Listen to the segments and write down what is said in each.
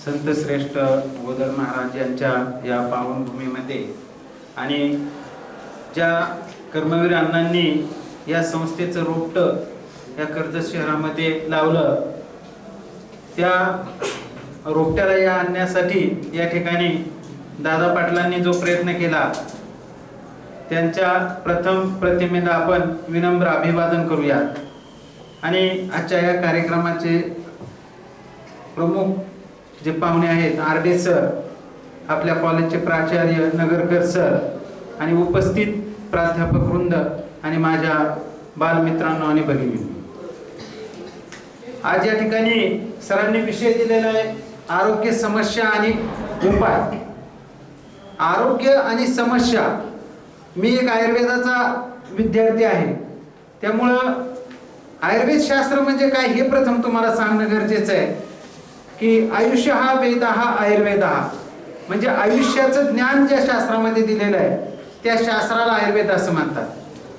संत श्रेष्ठ गोदर महाराज यांच्या या पावनभूमीमध्ये आणि ज्या कर्मवीर अण्णांनी या संस्थेचं रोपटं या कर्जत शहरामध्ये लावलं, त्या रोपट्याला या आणण्यासाठी या ठिकाणी दादा पाटलांनी जो प्रयत्न केला, त्यांच्या प्रथम प्रतिमेला आपण विनम्र अभिवादन करूया. आणि आजच्या या कार्यक्रमाचे प्रमुख जे पाहुणे आहेत, आरडे सर, आपल्या कॉलेजचे प्राचार्य नगरकर सर आणि उपस्थित प्राध्यापक वृंद आणि माझ्या बालमित्रांनो आणि भगिनी, आज या ठिकाणी सरांनी विषय दिलेला आहे आरोग्य समस्या आणि उपाय. आरोग्य आणि समस्या. मी एक आयुर्वेदाचा विद्यार्थी आहे, त्यामुळं आयुर्वेद शास्त्र म्हणजे काय हे प्रथम तुम्हाला सांगणं गरजेचं आहे की आयुष्य हा वेद हा आयुर्वेद हा, म्हणजे आयुष्याचं ज्ञान ज्या शास्त्रामध्ये दिलेलं आहे त्या शास्त्राला आयुर्वेद असं म्हणतात.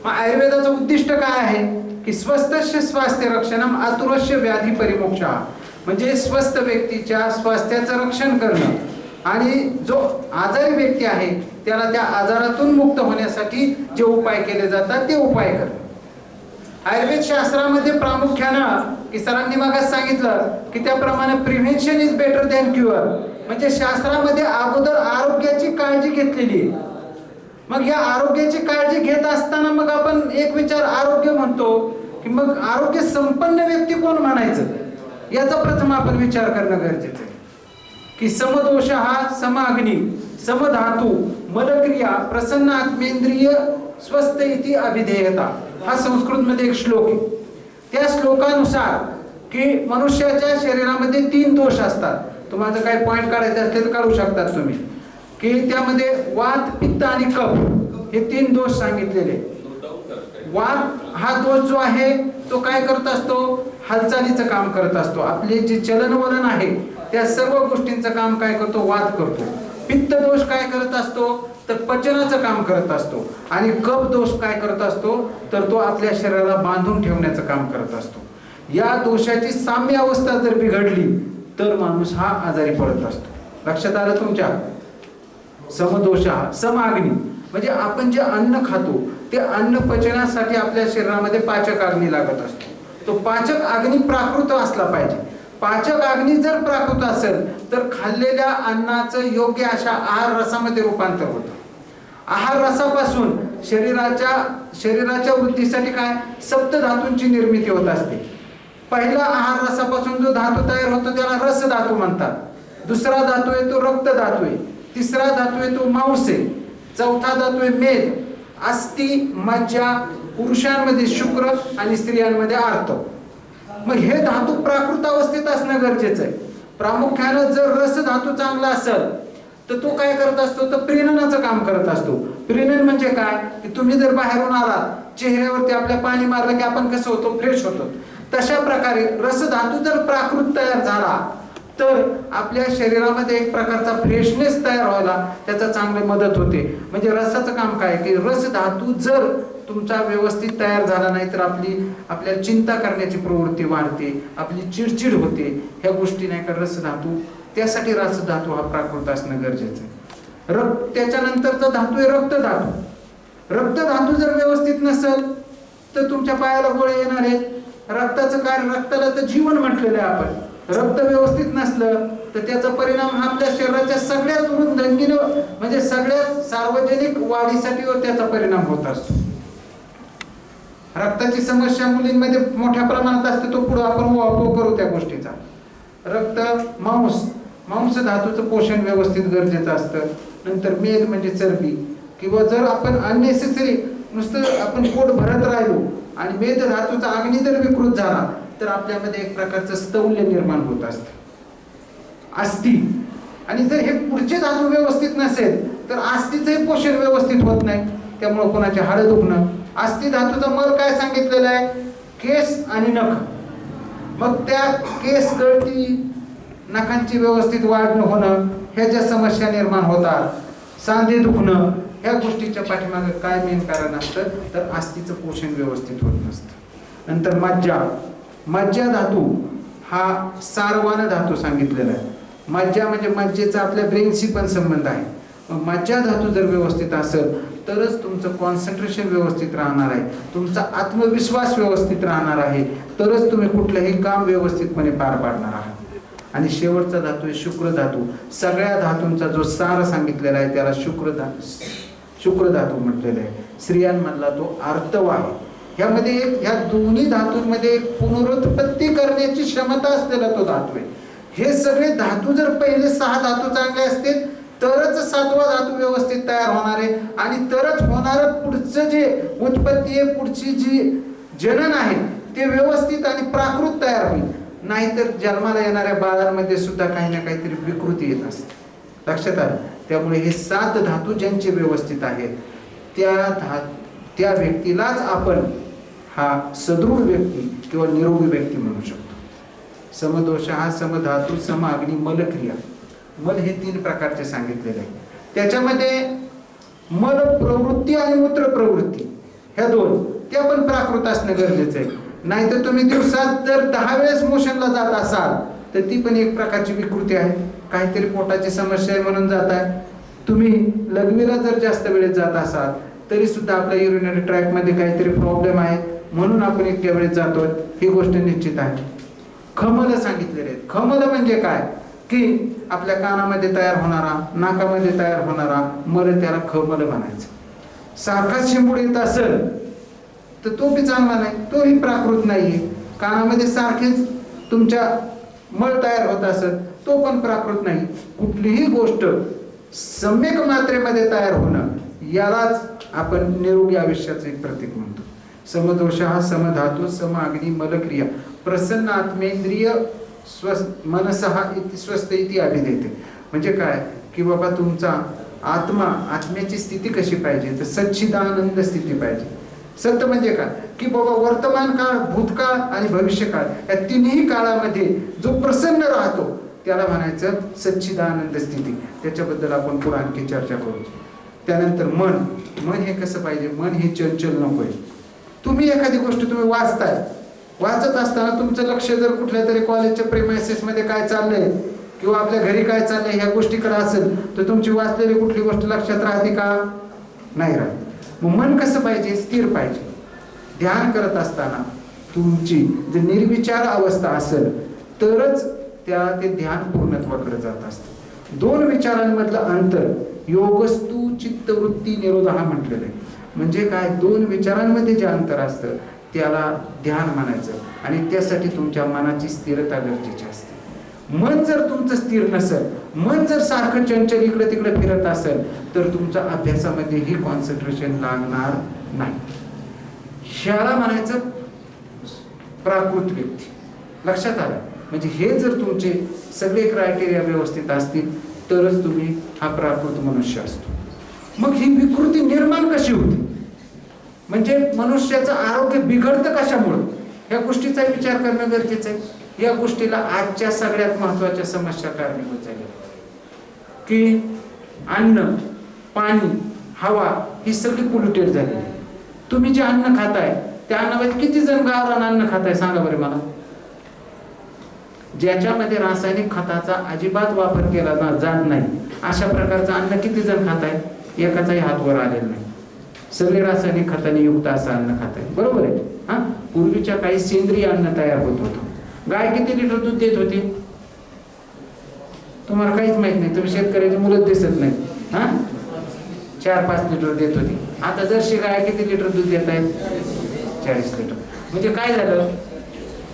मग आयुर्वेदाचं उद्दिष्ट काय आहे की स्वस्थस्य स्वास्थ्य रक्षणम आतुरस्य व्याधी परिमोक्षा, म्हणजे स्वस्थ व्यक्तीच्या स्वास्थ्याचं रक्षण करणं आणि जो आजारी व्यक्ती आहे त्याला त्या आजारातून मुक्त होण्यासाठी जे उपाय केले जातात ते उपाय करणं. आयुर्वेद शास्त्रामध्ये प्रामुख्यानं की सरांनी मागास सांगितलं की त्याप्रमाणे prevention is better than cure, म्हणजे शास्त्रामध्ये अगोदर आरोग्याची काळजी घेतलेली आहे. मग या आरोग्याची काळजी घेत असताना मग आपण एक विचार आरोग्य म्हणतो की मग आरोग्य संपन्न व्यक्ती कोण म्हणायचं, याचा प्रथम आपण विचार करणं गरजेचं आहे. की समदोष हा समाग्नी समधातू मलक्रिया प्रसन्न आत्मेंद्रिय स्वस्थ इति अभिधेयता, हा संस्कृत मध्ये एक श्लोक आहे. त्या श्लोकानुसार की मनुष्याच्या शरीरामध्ये 3 दोष असतात. तुम्हाला काही पॉइंट काढायचे असले तर काढू शकतात तुम्ही, की त्यामध्ये वात पित्त आणि कफ हे 3 दोष सांगितलेले. वात हा दोष जो आहे तो काय करत असतो, हालचालीचं काम करत असतो. आपले जे चलनवलन आहे त्या सर्व गोष्टींचं काम काय करतो, वात करतो. पित्त दोष काय करत असतो तर पचनाचं काम करत असतो. आणि कफ दोष काय करत असतो तर तो आपल्या शरीराला बांधून ठेवण्याचं काम करत असतो. या दोषाची साम्य अवस्था जर बिघडली तर माणूस हा आजारी पडत असतो. लक्षात आलं तुमच्या? समदोष हा समाग्नी, म्हणजे आपण जे अन्न खातो ते अन्न पचनासाठी आपल्या शरीरामध्ये पाचक अग्नी लागत असतो. तो पाचक अग्नी प्राकृत असला पाहिजे. पाचक अग्नी जर प्राकृत असेल तर खाल्लेल्या अन्नाचं योग्य अशा आहार रसामध्ये रूपांतर होतं. आहार रसापासून शरीराच्या वृद्धीसाठी काय सप्तधातूंची निर्मिती होत असते. पहिला आहार रसापासून जो धातू तयार होतो त्याला रस धातू म्हणतात. दुसरा धातू आहे तो रक्त धातू आहे. तिसरा धातू आहे तो मांस आहे. चौथा धातू आहे मेद, अस्थि, मज्जा, पुरुषांमध्ये शुक्र आणि स्त्रियांमध्ये आर्त. मग हे धातू प्राकृत अवस्थेत असणं गरजेचं आहे. प्रामुख्यानं जर रस धातू चांगला असेल तर तो काय करत असतो तर प्रीणनाचं काम करत असतो. प्रीणन म्हणजे काय की तुम्ही जर बाहेरून आलात, चेहऱ्यावरती आपल्या पाणी मारलं की आपण कसं होतो, फ्रेश होतो. तशा प्रकारे रस धातू जर प्राकृत तयार झाला तर आपल्या शरीरामध्ये एक प्रकारचा फ्रेशनेस तयार व्हायला त्याचा चांगली मदत होते. म्हणजे रसाचं काम काय की रस धातू जर तुमचा व्यवस्थित तयार झाला नाही तर आपल्याला चिंता करण्याची प्रवृत्ती वाढते, आपली चिडचिड होते. ह्या गोष्टी नाही का रस धातू, त्यासाठी रस धातू हा प्राकृत असणं गरजेचं आहे. त्याच्यानंतरचा धातू आहे रक्त धातू. रक्त धातू जर व्यवस्थित नसेल तर तुमच्या पायाला गोळे येणार आहेत. रक्ताचं कार्य, रक्ताला तर जीवन म्हटलेलं आहे आपण. रक्त व्यवस्थित नसलं तर त्याचा परिणाम हा आपल्या शरीराच्या सगळ्यात वृद्धीनं म्हणजे सगळ्यात सार्वजनिक वाढीसाठी त्याचा परिणाम होत असतो. रक्ताची समस्या मुलींमध्ये मोठ्या प्रमाणात असते, तो पुढे आपण वापर करू त्या गोष्टीचा. रक्त, मांस धातूचं पोषण व्यवस्थित गरजेचं असतं. नंतर मेद म्हणजे चरबी, किंवा जर आपण अननेसेसरी नुसतं आपण पोट भरत राहिलो आणि मेद धातूचा अग्नी जर विकृत झाला तर आपल्यामध्ये एक प्रकारचं स्थौल्य निर्माण होत असतं. अस्थि, आणि जर हे पुढचे धातू व्यवस्थित नसेल तर अस्थिचंही पोषण व्यवस्थित होत नाही. त्यामुळे कोणाचे हाडं दुखणं. अस्थि धातूचा मल काय सांगितलेला आहे, केस आणि नख. मग त्या केस गळती, नखांची व्यवस्थित वाढ न होणं, ह्या ज्या समस्या निर्माण होतात, सांधे दुखणं, ह्या गोष्टीच्या पाठीमागे काय मेन कारण असतं तर अस्थिचं पोषण व्यवस्थित होत नसतं. नंतर मज्जा धातू हा सारवान धातू सांगितलेला आहे. मज्जा म्हणजे मज्जेचा आपल्या ब्रेनशी पण संबंध आहे. मज्जा धातू जर व्यवस्थित असेल तरच तुमचं कॉन्सन्ट्रेशन व्यवस्थित राहणार आहे, तुमचा आत्मविश्वास व्यवस्थित राहणार आहे, तरच तुम्ही कुठलंही काम व्यवस्थितपणे पार पाडणार आहात. आणि शेवटचा धातू आहे शुक्र धातू. सगळ्या धातूंचा जो सार सांगितलेला आहे त्याला शुक्र धातू म्हटलेला आहे. स्त्रियांमधला तो आर्तव आहे. ह्यामध्ये ह्या दोन्ही धातूंमध्ये एक पुनरुत्पत्ती करण्याची क्षमता असलेला तो धातू आहे. हे सगळे धातू जर पहिले 6 धातू चांगले असतील तरच 7वा धातू व्यवस्थित तयार होणार आहे आणि तरच होणारं पुढचं जे उत्पत्ती आहे, पुढची जी जनन आहे ते व्यवस्थित आणि प्राकृत तयार होईल. नाहीतर जन्माला येणाऱ्या बाळांमध्ये सुद्धा काही ना काहीतरी विकृती येत असते. लक्षात आलं? त्यामुळे हे 7 धातू ज्यांचे व्यवस्थित आहेत त्या व्यक्तीलाच आपण हा सदृढ व्यक्ती किंवा निरोगी व्यक्ती म्हणू शकतो. समदोष हा समधातू सम अग्नी मल क्रिया. मल हे 3 प्रकारचे सांगितलेले आहे. त्याच्यामध्ये मल प्रवृत्ती आणि मूत्र प्रवृत्ती ह्या 2 त्या पण प्राकृत असणं गरजेचं आहे. नाहीतर तुम्ही दिवसात जर 10 वेळेस मोशनला जात असाल तर ती पण एक प्रकारची विकृती आहे. काहीतरी पोटाची समस्या आहे म्हणून जात आहे. तुम्ही लघवीला जर जास्त वेळेस जात असाल तरी सुद्धा आपल्या युरिनरी ट्रॅकमध्ये काहीतरी प्रॉब्लेम आहे म्हणून आपण इतक्या वेळेस जातोय, ही गोष्ट निश्चित आहे. खमल सांगितलेले आहेत. खमल म्हणजे काय की आपल्या कानामध्ये तयार होणारा, नाकामध्ये तयार होणारा मल, त्याला खमल म्हणायचं. सारखा शिंबूड येत असेल तर तो बी चांगला नाही, तोही प्राकृत नाहीये. कानामध्ये सारखेच तुमच्या मळ तयार होत असेल तो पण प्राकृत नाही. कुठलीही गोष्ट सम्यक मात्रेमध्ये तयार होणं यालाच आपण निरोगी आयुष्याचं एक प्रतीक म्हणतो. समदोष हा समधातू सम अग्नी मलक्रिया प्रसन्न आत्मेंद्रिय मनसहा इति स्वस्थ इति अभिदेते. म्हणजे काय की बाबा तुमचा आत्म्याची स्थिती कशी पाहिजे तर सच्चिदानंद स्थिती पाहिजे. सत्य म्हणजे काय की बाबा वर्तमान काळ, भूतकाळ आणि भविष्यकाळ या तिन्ही काळामध्ये जो प्रसन्न राहतो त्याला म्हणायचं सच्चिदानंद स्थिती. त्याच्याबद्दल आपण पुढे आणखी चर्चा करू. त्यानंतर मन हे कसं पाहिजे? मन हे चंचल नकोय. तुम्ही एखादी गोष्ट तुम्ही वाचत असताना तुमचं लक्ष जर कुठल्या तरी कॉलेजच्या प्रेमायसेस मध्ये काय चाललंय किंवा आपल्या घरी काय चाललंय ह्या गोष्टीकडे असेल तर तुमची वाचलेली कुठली गोष्ट लक्षात राहते का? नाही राहत. मग मन कसं पाहिजे? स्थिर पाहिजे. ध्यान करत असताना तुमची जर निर्विचार अवस्था असेल तरच ते ध्यान पूर्णत्वाकडे जात असतं. 2 विचारांमधलं अंतर योगस्तु चित्तवृत्ती निरोध हा म्हटलेलं आहे. म्हणजे काय? 2 विचारांमध्ये जे अंतर असतं त्याला ध्यान म्हणायचं आणि त्यासाठी तुमच्या मनाची स्थिरता गरजेची असते. मन जर तुमचं स्थिर नसेल, मन जर सारखं चंचल इकडे तिकडे फिरत असेल तर तुमच्या अभ्यासामध्येही कॉन्सन्ट्रेशन लागणार नाही. ह्याला म्हणायचं प्राकृत व्यक्ती. लक्षात आलं? म्हणजे हे जर तुमचे सगळे क्रायटेरिया व्यवस्थित असतील तरच तुम्ही हा प्राकृत मनुष्य असतो. मग ही विकृती निर्माण कशी होती? म्हणजे मनुष्याचं आरोग्य बिघडतं कशामुळं? ह्या गोष्टीचा विचार करणं गरजेचं आहे. या गोष्टीला आजच्या सगळ्यात महत्त्वाच्या समस्या कारणीभूत झाल्या की अन्न, पाणी, हवा ही सगळी पोल्युटेड झालेली आहे. तुम्ही जे अन्न खाताय त्या अन्नामध्ये किती जण गावरान अन्न खाताय सांगा बरं मला? ज्याच्यामध्ये रासायनिक खताचा अजिबात वापर केला जात नाही अशा प्रकारचं अन्न किती जण खाताय? एकाचाही हात वर आलेला नाही. सगळे रासायनिक खताने युक्त असं अन्न खाताय. बरोबर आहे? हा, पूर्वीच्या काही सेंद्रिय अन्न तयार होत होतं. गाय किती लिटर दूध देत होती तुम्हाला काहीच माहित नाही. तुम्ही शेतकऱ्याची मुलंच दिसत नाही. हा, 4-5 लिटर देत होती. आता जर्सी गाय किती लिटर दूध देत आहेत? 40 लिटर. म्हणजे काय झालं?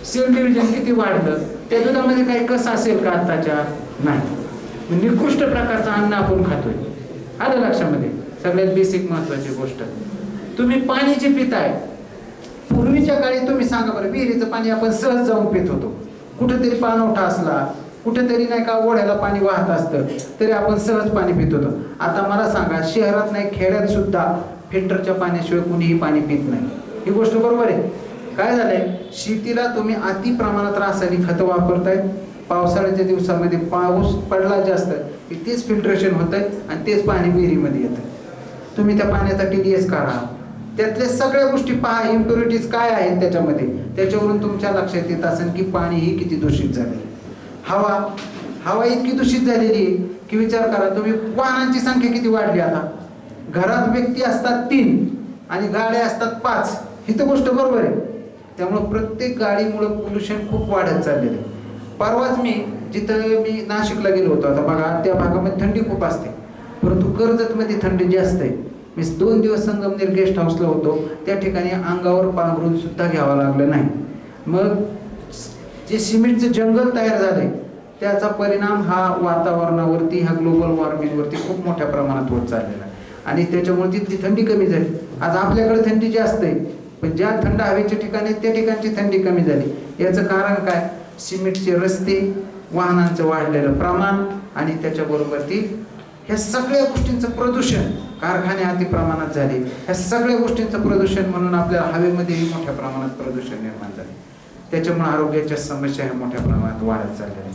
सेल डिव्हिजन किती वाढलं? त्या दुधामध्ये काही कसं असेल का आताच्या? नाही. निकृष्ट प्रकारचं अन्न आपण खातोय. आलं लक्षामध्ये? सगळ्यात बेसिक महत्वाची गोष्ट. तुम्ही पाणी जे पिताय, पूर्वीच्या काळी तुम्ही सांगा बरं, विहिरीचं पाणी आपण सहज जाऊन पित होतो. कुठेतरी पाणवठा असला, कुठेतरी नाही का ओढ्याला पाणी वाहत असतं तरी आपण सहज पाणी पित होतो. आता मला सांगा, शहरात नाही खेड्यात सुद्धा फिल्टरच्या पाण्याशिवाय कुणीही पाणी पित नाही. ही गोष्ट बरोबर आहे? काय झालंय? शेतीला तुम्ही अति प्रमाणात रासायनिक खतं वापरताय. पावसाळ्याच्या दिवसामध्ये पाऊस पडला जास्त की तेच फिल्ट्रेशन होतंय आणि तेच पाणी विहिरीमध्ये येतं. तुम्ही त्या पाण्याचा TDS काढा, त्यातल्या सगळ्या गोष्टी पहा, इम्प्युरिटीज काय आहेत त्याच्यामध्ये. त्याच्यावरून तुमच्या लक्षात येत असेल की पाणी ही किती दूषित झाले. हवा इतकी दूषित झालेली आहे की विचार करा तुम्ही, वाहनांची संख्या किती वाढली आता. घरात व्यक्ती असतात 3 आणि गाड्या असतात 5. ही तर गोष्ट बरोबर आहे. त्यामुळं प्रत्येक गाडीमुळं पोल्युशन खूप वाढत चाललेलं आहे. परवाच जिथं मी नाशिकला गेलो होतो, आता बघा त्या भागामध्ये थंडी खूप असते, परंतु कर्जतमध्ये थंडी जास्त आहे. मी 2 दिवस संगमनेर गेस्ट हाऊसला होतो, त्या ठिकाणी अंगावर पांघरून सुद्धा घ्यावं लागलं नाही. मग जे सिमेंटचं जंगल तयार झालंय त्याचा परिणाम हा वातावरणावरती, ह्या ग्लोबल वॉर्मिंगवरती खूप मोठ्या प्रमाणात होत चाललेला आहे आणि त्याच्यामुळे तिथली थंडी कमी झाली. आज आपल्याकडे थंडी जास्त आहे, पण ज्या थंड हवेच्या ठिकाणी त्या ठिकाणची थंडी कमी झाली. याचं कारण काय? सिमेंटचे रस्ते, वाहनांचं वाढलेलं प्रमाण आणि त्याच्याबरोबर ह्या सगळ्या गोष्टींचं प्रदूषण, कारखाने अति प्रमाणात झाले, ह्या सगळ्या गोष्टींचं प्रदूषण म्हणून आपल्या हवेमध्येही मोठ्या प्रमाणात प्रदूषण निर्माण झाले. त्याच्यामुळे आरोग्याच्या समस्या ह्या मोठ्या प्रमाणात वाढत चालल्या आहेत.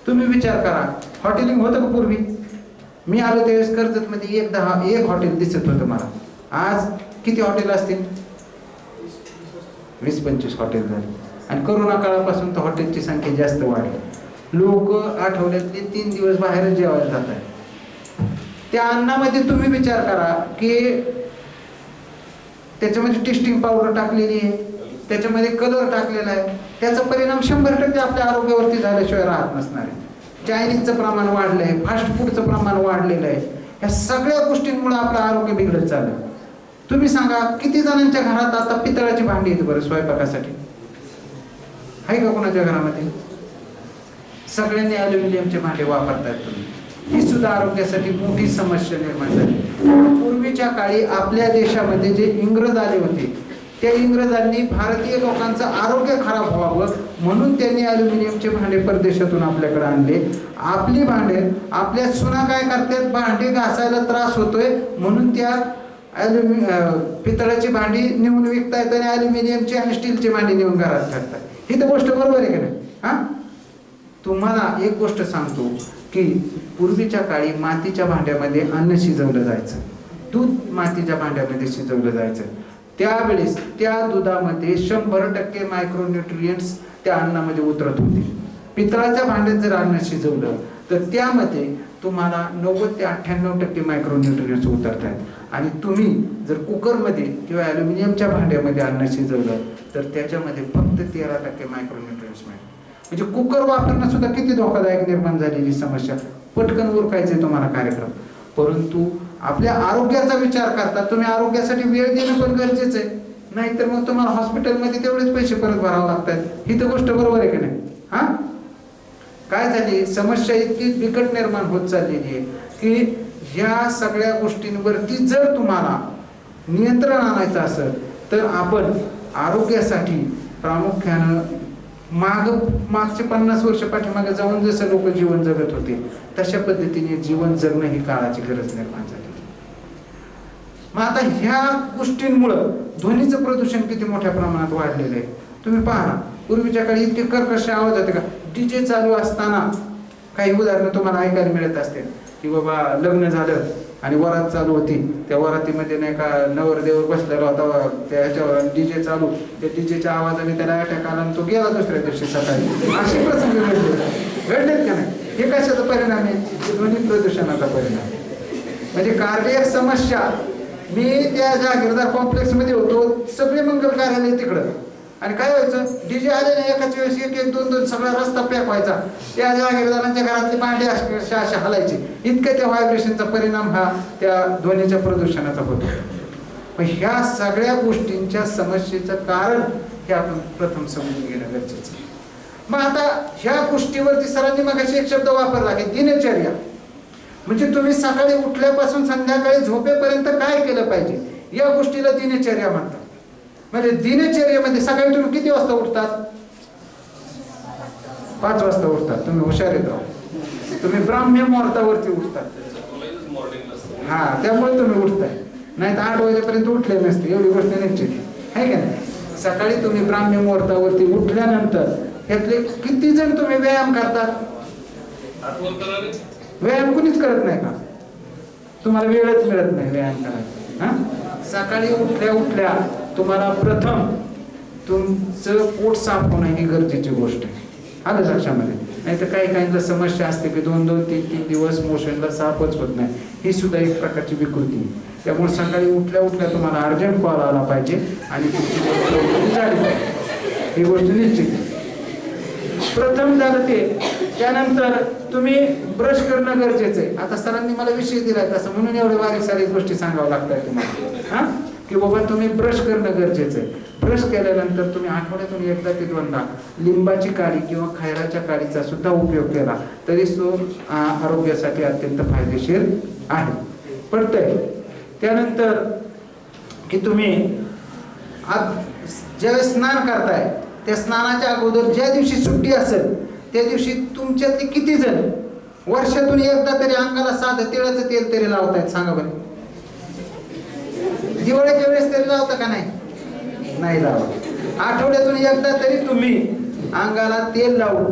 तुम्ही विचार करा, हॉटेलिंग होतं का पूर्वी? मी आलो त्यावेळेस कर्जतमध्ये एक हॉटेल दिसत होतं मला. आज किती हॉटेल असतील? 20-25 हॉटेल झाली आणि करोना काळापासून तर हॉटेलची संख्या जास्त वाढली. लोक आठवड्यातले 3 दिवस बाहेर जेवायला जात आहेत. त्या अन्नामध्ये तुम्ही विचार करा की त्याच्यामध्ये टेस्टिंग पावडर टाकलेली आहे, त्याच्यामध्ये कलर टाकलेला आहे. त्याचा परिणाम 100% आपल्या आरोग्यावरती झाल्याशिवाय राहत नसणार आहे. चायनीजचं प्रमाण वाढलं आहे, फास्ट फूडचं प्रमाण वाढलेलं आहे. ह्या सगळ्या गोष्टींमुळे आपलं आरोग्य बिघडत चाललं. तुम्ही सांगा, किती जणांच्या घरात आता पितळाची भांडी आहेत बरं स्वयंपाकासाठी? आहे का कोणाच्या घरामध्ये? सगळ्यांनी ॲल्युमिनियमचे भांडे वापरतायत तुम्ही. ही सुद्धा आरोग्यासाठी मोठी समस्या निर्माण झाली. पूर्वीच्या काळी आपल्या देशामध्ये जे इंग्रज आले होते, त्या इंग्रजांनी भारतीय लोकांचं आरोग्य खराब व्हावं म्हणून त्यांनी ॲल्युमिनियमचे भांडे परदेशातून आपल्याकडे आणले. आपली भांडे, आपल्या सुना काय करतात, भांडे घासायला त्रास होतोय म्हणून त्या पितळाची भांडी नेऊन विकतायत आणि ॲल्युमिनियमची आणि स्टीलची भांडी नेऊन घरात ठेवतात. ही तर गोष्ट बरोबर आहे की नाही? हा, तुम्हाला एक गोष्ट सांगतो की पूर्वीच्या काळी मातीच्या भांड्यामध्ये अन्न शिजवलं जायचं, दूध मातीच्या भांड्यामध्ये शिजवलं जायचं. त्यावेळेस त्या दुधामध्ये 100% मायक्रोन्यूट्रियंट्स त्या अन्नामध्ये उतरत होते. पितळाच्या भांड्यात जर अन्न शिजवलं तर त्यामध्ये तुम्हाला 90 ते 98% मायक्रोन्यूट्रियंट्स उतरत आहेत. आणि तुम्ही जर कुकरमध्ये किंवा ॲल्युमिनियमच्या भांड्यामध्ये अन्न शिजवलं तर त्याच्यामध्ये फक्त 13% मायक्रोन्यूट्रियंट्स मिळतात. म्हणजे कुकर वापरणं सुद्धा किती धोकादायक निर्माण झालेली समस्या. पटकन उरकायचे तुम्हाला कार्यक्रम, परंतु आपल्या आरोग्याचा विचार करता तुम्ही आरोग्यासाठी वेळ देणं पण गरजेचं आहे. नाहीतर मग तुम्हाला हॉस्पिटलमध्ये तेवढेच पैसे परत भरावे लागतात. ही तर गोष्ट बरोबर आहे की नाही? हा, काय झाली समस्या इतकी बिकट निर्माण होत चाललेली आहे की ह्या सगळ्या गोष्टींवरती जर तुम्हाला नियंत्रण आणायचं असेल तर आपण आरोग्यासाठी प्रामुख्यानं मागचे 50 वर्ष पाठीमागे जाऊन जसं लोक जीवन जगत होते तशा पद्धतीने जीवन जगणं ही काळाची गरज निर्माण झाली. मग आता ह्या गोष्टींमुळं ध्वनीचं प्रदूषण किती मोठ्या प्रमाणात वाढलेलं आहे. तुम्ही पहा ना, पूर्वीच्या काळी इतके कर्कश आवाज होते का? डीजे चालू असताना काही उदाहरणं तुम्हाला ऐकायला मिळत असते की बाबा लग्न झालं आणि वरात चालू होती, त्या वरातीमध्ये नाही का नवरदेव बसलेला होता, त्याच्यावर डीजे चालू, त्या डीजेच्या आवाजाने त्याला अटॅक आला आणि तो गेला दुसऱ्या दिवशी सकाळी. असे प्रसंग घडलेत का नाही? हे कशाचा परिणाम आहे? ध्वनी प्रदूषणाचा परिणाम. म्हणजे कार्डियक समस्या. मी त्या जागीरदार कॉम्प्लेक्समध्ये होतो, सगळे मंगल कार्यालय तिकडं, आणि काय व्हायचं, डीजे आले नाही एकाच वेळेस 1-1, 2-2 सगळा रस्ता पॅक व्हायचा. त्या जागीरदारांच्या घरातले भांडे अशा हलायचे. इतक्या त्या व्हायब्रेशनचा परिणाम हा त्या ध्वनीच्या प्रदूषणाचा होतो. पण ह्या सगळ्या गोष्टींच्या समस्येचं कारण हे आपण प्रथम समजून घेणं गरजेचं आहे. मग आता ह्या गोष्टीवरती सरांनी मगाशी एक शब्द वापरला की दिनचर्या. म्हणजे तुम्ही सकाळी उठल्यापासून संध्याकाळी झोपेपर्यंत काय केलं पाहिजे, या गोष्टीला दिनचर्या म्हणतात. म्हणजे दिनचर्येमध्ये सकाळी तुम्ही किती वाजता उठतात? 5 वाजता उठतात. तुम्ही हुशार आहेत राव, तुम्ही ब्राह्मी मुहूर्तावरती उठतात. हा, त्यामुळे तुम्ही उठताय. नाही तर 8 वाजेपर्यंत उठले नसते, एवढी गोष्ट निश्चित आहे का नाही? सकाळी तुम्ही ब्राह्मी मुहूर्तावरती उठल्यानंतर ह्यातले किती जण तुम्ही व्यायाम करतात? व्यायाम कुणीच करत नाही का? तुम्हाला वेळच मिळत नाही व्यायाम करायला. सकाळी उठल्या तुम्हाला प्रथम तुमचं पोट साफ होणं ही गरजेची गोष्ट आहे. आलं लक्षामध्ये? नाही तर काही काहींना समस्या असते की 2-2-3-3 दिवस मोशनला साफच होत नाही, ही सुद्धा एक प्रकारची विकृती आहे. त्यामुळे सकाळी उठल्या उठल्या तुम्हाला अर्जंट कॉल आला पाहिजे आणि तुमची गोष्ट झाली पाहिजे, ही गोष्ट निश्चित आहे. प्रथम झालं ते. त्यानंतर तुम्ही ब्रश करणं गरजेचं आहे. आता सरांनी मला विषय दिलाय तसं म्हणून एवढ्या बारीक सारीक गोष्टी सांगाव्या लागतात तुम्हाला, हा, की बाबा तुम्ही ब्रश करणं गरजेचं आहे. ब्रश केल्यानंतर तुम्ही आठवड्यातून एकदा ते दोनदा लिंबाची काडी किंवा खैराच्या काडीचा सुद्धा उपयोग केला तरी तो आरोग्यासाठी अत्यंत फायदेशीर आहे. पडतंय. त्यानंतर की तुम्ही ज्यावेळेस स्नान करताय त्या स्नानाच्या अगोदर ज्या दिवशी सुट्टी असेल त्या दिवशी तुमच्यातले किती जण वर्षातून एकदा तरी अंगाला साधं तिळाचं तेल तरी लावतायत? सांगा बरं. दिवाळीच्या वेळेस तरी लावता का नाही? नाही लावत. आठवड्यातून एकदा तरी तुम्ही अंगाला तेल लावून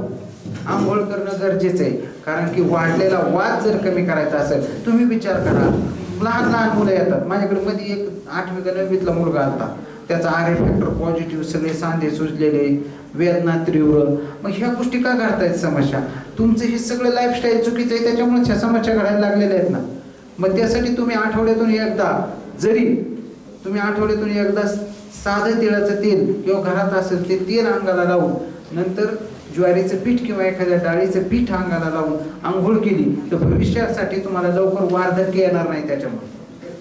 आंघोळ करणं गरजेचं आहे. कारण की वाढलेला वाद जर कमी करायचा असेल, तुम्ही विचार करा, लहान लहान मुलं येतात माझ्याकडे. मध्ये एक 8वी का 9वीतला मुलगा आलता, त्याचा आर फॅक्टर पॉझिटिव्ह, सगळे सांधे सुजलेले, वेदना तीव्र. मग ह्या गोष्टी का घडतायत समस्या? तुमचं हे सगळं लाईफस्टाईल चुकीचं आहे, त्याच्यामुळे ह्या समस्या घडायला लागलेल्या आहेत ना. मग त्यासाठी तुम्ही आठवड्यातून एकदा, जरी तुम्ही आठवड्यातून एकदा साधं तिळाचं तेल किंवा घरात असेल ते तेल अंगाला लावून नंतर ज्वारीचं पीठ किंवा एखाद्या डाळीचं पीठ अंगाला लावून आंघोळ केली तर भविष्यासाठी तुम्हाला लवकर वार्धक्य येणार नाही. त्याच्यामुळे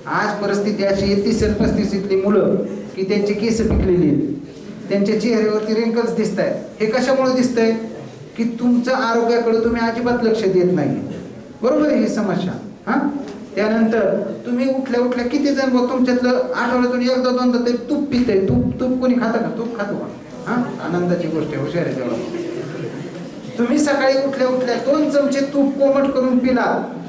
आज परिस्थिती अशी आहे 30-35 मुलं की त्यांची केस पिकलेली आहेत, त्यांच्या चेहऱ्यावरती रिंकल्स दिसत आहेत. हे कशामुळे दिसतंय? की तुमचं आरोग्याकडे तुम्ही अजिबात लक्ष देत नाही. बरोबर आहे ही समस्या. हा, त्यानंतर तुम्ही उठल्या उठल्या किती जण बघ तुमच्यातलं आठवड्यातून एकदा दोनदा तरी तूप पितंय. तूप कोणी खातं का? तूप खातो का? हा, आनंदाची गोष्ट आहे, हुशार आहे तेव्हा. तुम्ही सकाळी उठल्या उठल्या 2 चमचे तूप कोमट करून पिला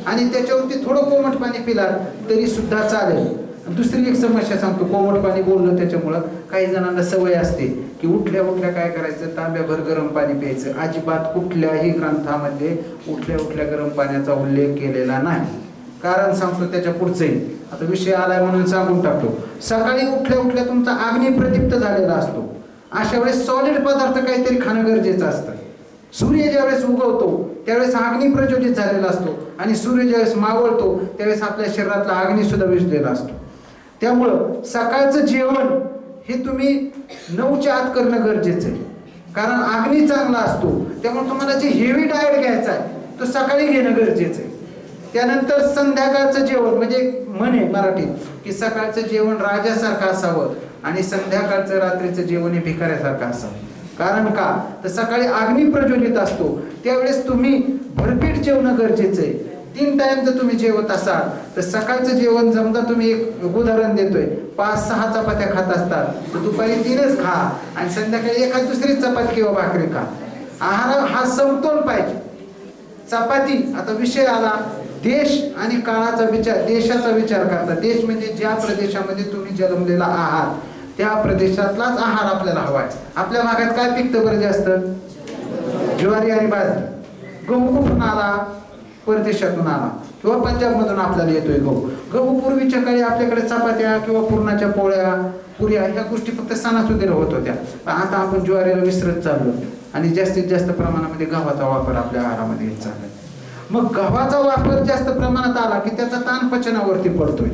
आणि त्याच्यावरती थोडं कोमट पाणी पिला तरी सुद्धा चालेल. दुसरी एक समस्या सांगतो, कोमट पाणी बोललं त्याच्यामुळं काही जणांना सवय असते की उठल्या उठल्या काय करायचं, तांब्याभर गरम पाणी प्यायचं. अजिबात कुठल्याही ग्रंथामध्ये उठल्या उठल्या गरम पाण्याचा उल्लेख केलेला नाही. कारण सांगतो त्याच्या पुढचंही, आता विषय आलाय म्हणून सांगून टाकतो. सकाळी उठल्या उठल्या तुमचा अग्नी प्रदीप्त झालेला असतो, अशा वेळेस सॉलिड पदार्थ काहीतरी खाणं गरजेचं असतं. सूर्य ज्यावेळेस उगवतो त्यावेळेस अग्नी प्रज्वलित झालेला असतो आणि सूर्य ज्यावेळेस मावळतो त्यावेळेस आपल्या शरीरातला अग्नी सुद्धा विझलेला असतो. त्यामुळं सकाळचं जेवण हे तुम्ही 9च्या आत करणं गरजेचं आहे. कारण अग्नी चांगला असतो. त्यामुळे तुम्हाला जे हेवी डाएट घ्यायचा आहे तो सकाळी घेणं गरजेचं आहे. त्यानंतर संध्याकाळचं जेवण, म्हणजे म्हणे मराठीत की सकाळचं जेवण राजासारखं असावं आणि संध्याकाळचं रात्रीचं जेवण हे भिकाऱ्यासारखं असावं. कारण का तर सकाळी अग्नी प्रज्वलित असतो, त्यावेळेस तुम्ही भरपेट जेवणं गरजेचं आहे. 3 टाइम जर तुम्ही जेवत असाल तर सकाळचं जेवण, समजा तुम्ही एक उदाहरण देतोय, 5-6 चपात्या खात असतात तर दुपारी 3च खा आणि संध्याकाळी एखाद दुसरी चपाती किंवा भाकरी खा. आहार हा समतोल पाहिजे. चपाती, आता विषय आला देश आणि काळाचा विचार, देशाचा विचार करता. देश म्हणजे ज्या प्रदेशामध्ये तुम्ही जन्मलेला आहात त्या प्रदेशातलाच आहार आपल्याला हवा आहे. आपल्या भागात काय पिकतं बरं जास्त? ज्वारी आणि बाजरी. गहू कुठून आला? परदेशातून आला किंवा पंजाबमधून आपल्याला येतोय गहू. गहू पूर्वीच्या काळी आपल्याकडे चपात्या किंवा पुरणाच्या पोळ्या, पुऱ्या ह्या गोष्टी फक्त सणासुदीला होत होत्या. आता आपण ज्वारीला विसरत चाललो आणि जास्तीत जास्त प्रमाणामध्ये गव्हाचा वापर आपल्या आहारामध्ये येत चाललाय. मग गव्हाचा वापर जास्त प्रमाणात आला की त्याचा ताण पचनावरती पडतोय.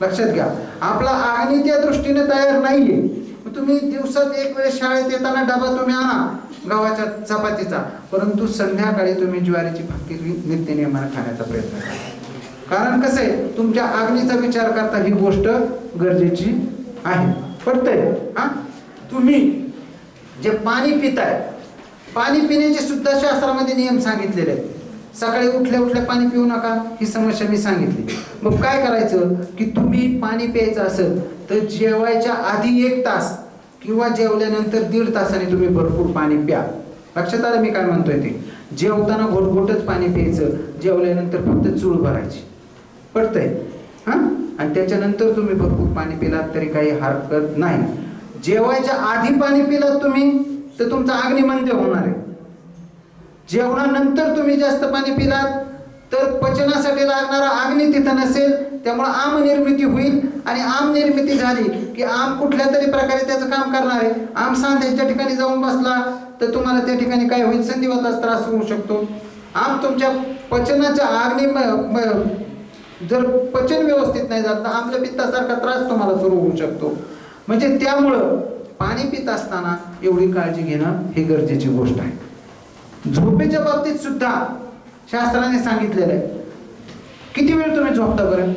लक्षात घ्या, आपला अग्नी त्या दृष्टीने तयार नाहीये. तुम्ही दिवसात एक वेळेस शाळेत येताना डबा तुम्ही आणा गव्हाच्या चपातीचा, परंतु संध्याकाळी तुम्ही ज्वारीची भाकरी नित्यनेमाने खाण्याचा प्रयत्न करा. कारण कसं आहे, तुमच्या अग्नीचा विचार करता ही गोष्ट गरजेची आहे. पडतंय? हा, तुम्ही जे पाणी पिताय, पाणी पिण्याचे सुद्धा शास्त्रामध्ये नियम सांगितलेले आहेत. सकाळी उठल्या उठल्या पाणी पिऊ नका, ही समस्या मी सांगितली. मग काय करायचं की तुम्ही पाणी प्यायचं असेल तर जेवायच्या आधी 1 तास किंवा जेवल्यानंतर 1.5 तासाने तुम्ही भरपूर पाणी प्या. लक्षात आलं मी काय म्हणतोय ते? जेवताना घोटघोटच पाणी प्यायचं, जेवल्यानंतर फक्त चूळ भरायची. पडतंय? हा, आणि त्याच्यानंतर तुम्ही भरपूर पाणी पिलात तरी काही हरकत नाही. जेवायच्या आधी पाणी पिलात तुम्ही तर तुमचा अग्नी मंद होणार आहे. जेवणानंतर तुम्ही जास्त पाणी पिलात तर पचनासाठी लागणारा अग्नी तिथं नसेल, त्यामुळे आम निर्मिती होईल आणि आम निर्मिती झाली की आम कुठल्या तरी प्रकारे त्याचं काम करणार आहे. आम सांध्याच्या ठिकाणी जाऊन बसला तर तुम्हाला त्या ठिकाणी काय होईल, संधिवाताचा त्रास होऊ शकतो. तुमच्या पचनाच्या जर पचन व्यवस्थित नाही झालं तर आम्लपित्तासारखा त्रास तुम्हाला सुरू होऊ शकतो. म्हणजे त्यामुळं पाणी पित असताना एवढी काळजी घेणं ही गरजेची गोष्ट आहे. झोपेच्या बाबतीत सुद्धा शास्त्राने सांगितलेलं आहे. किती वेळ तुम्ही झोपता बरं?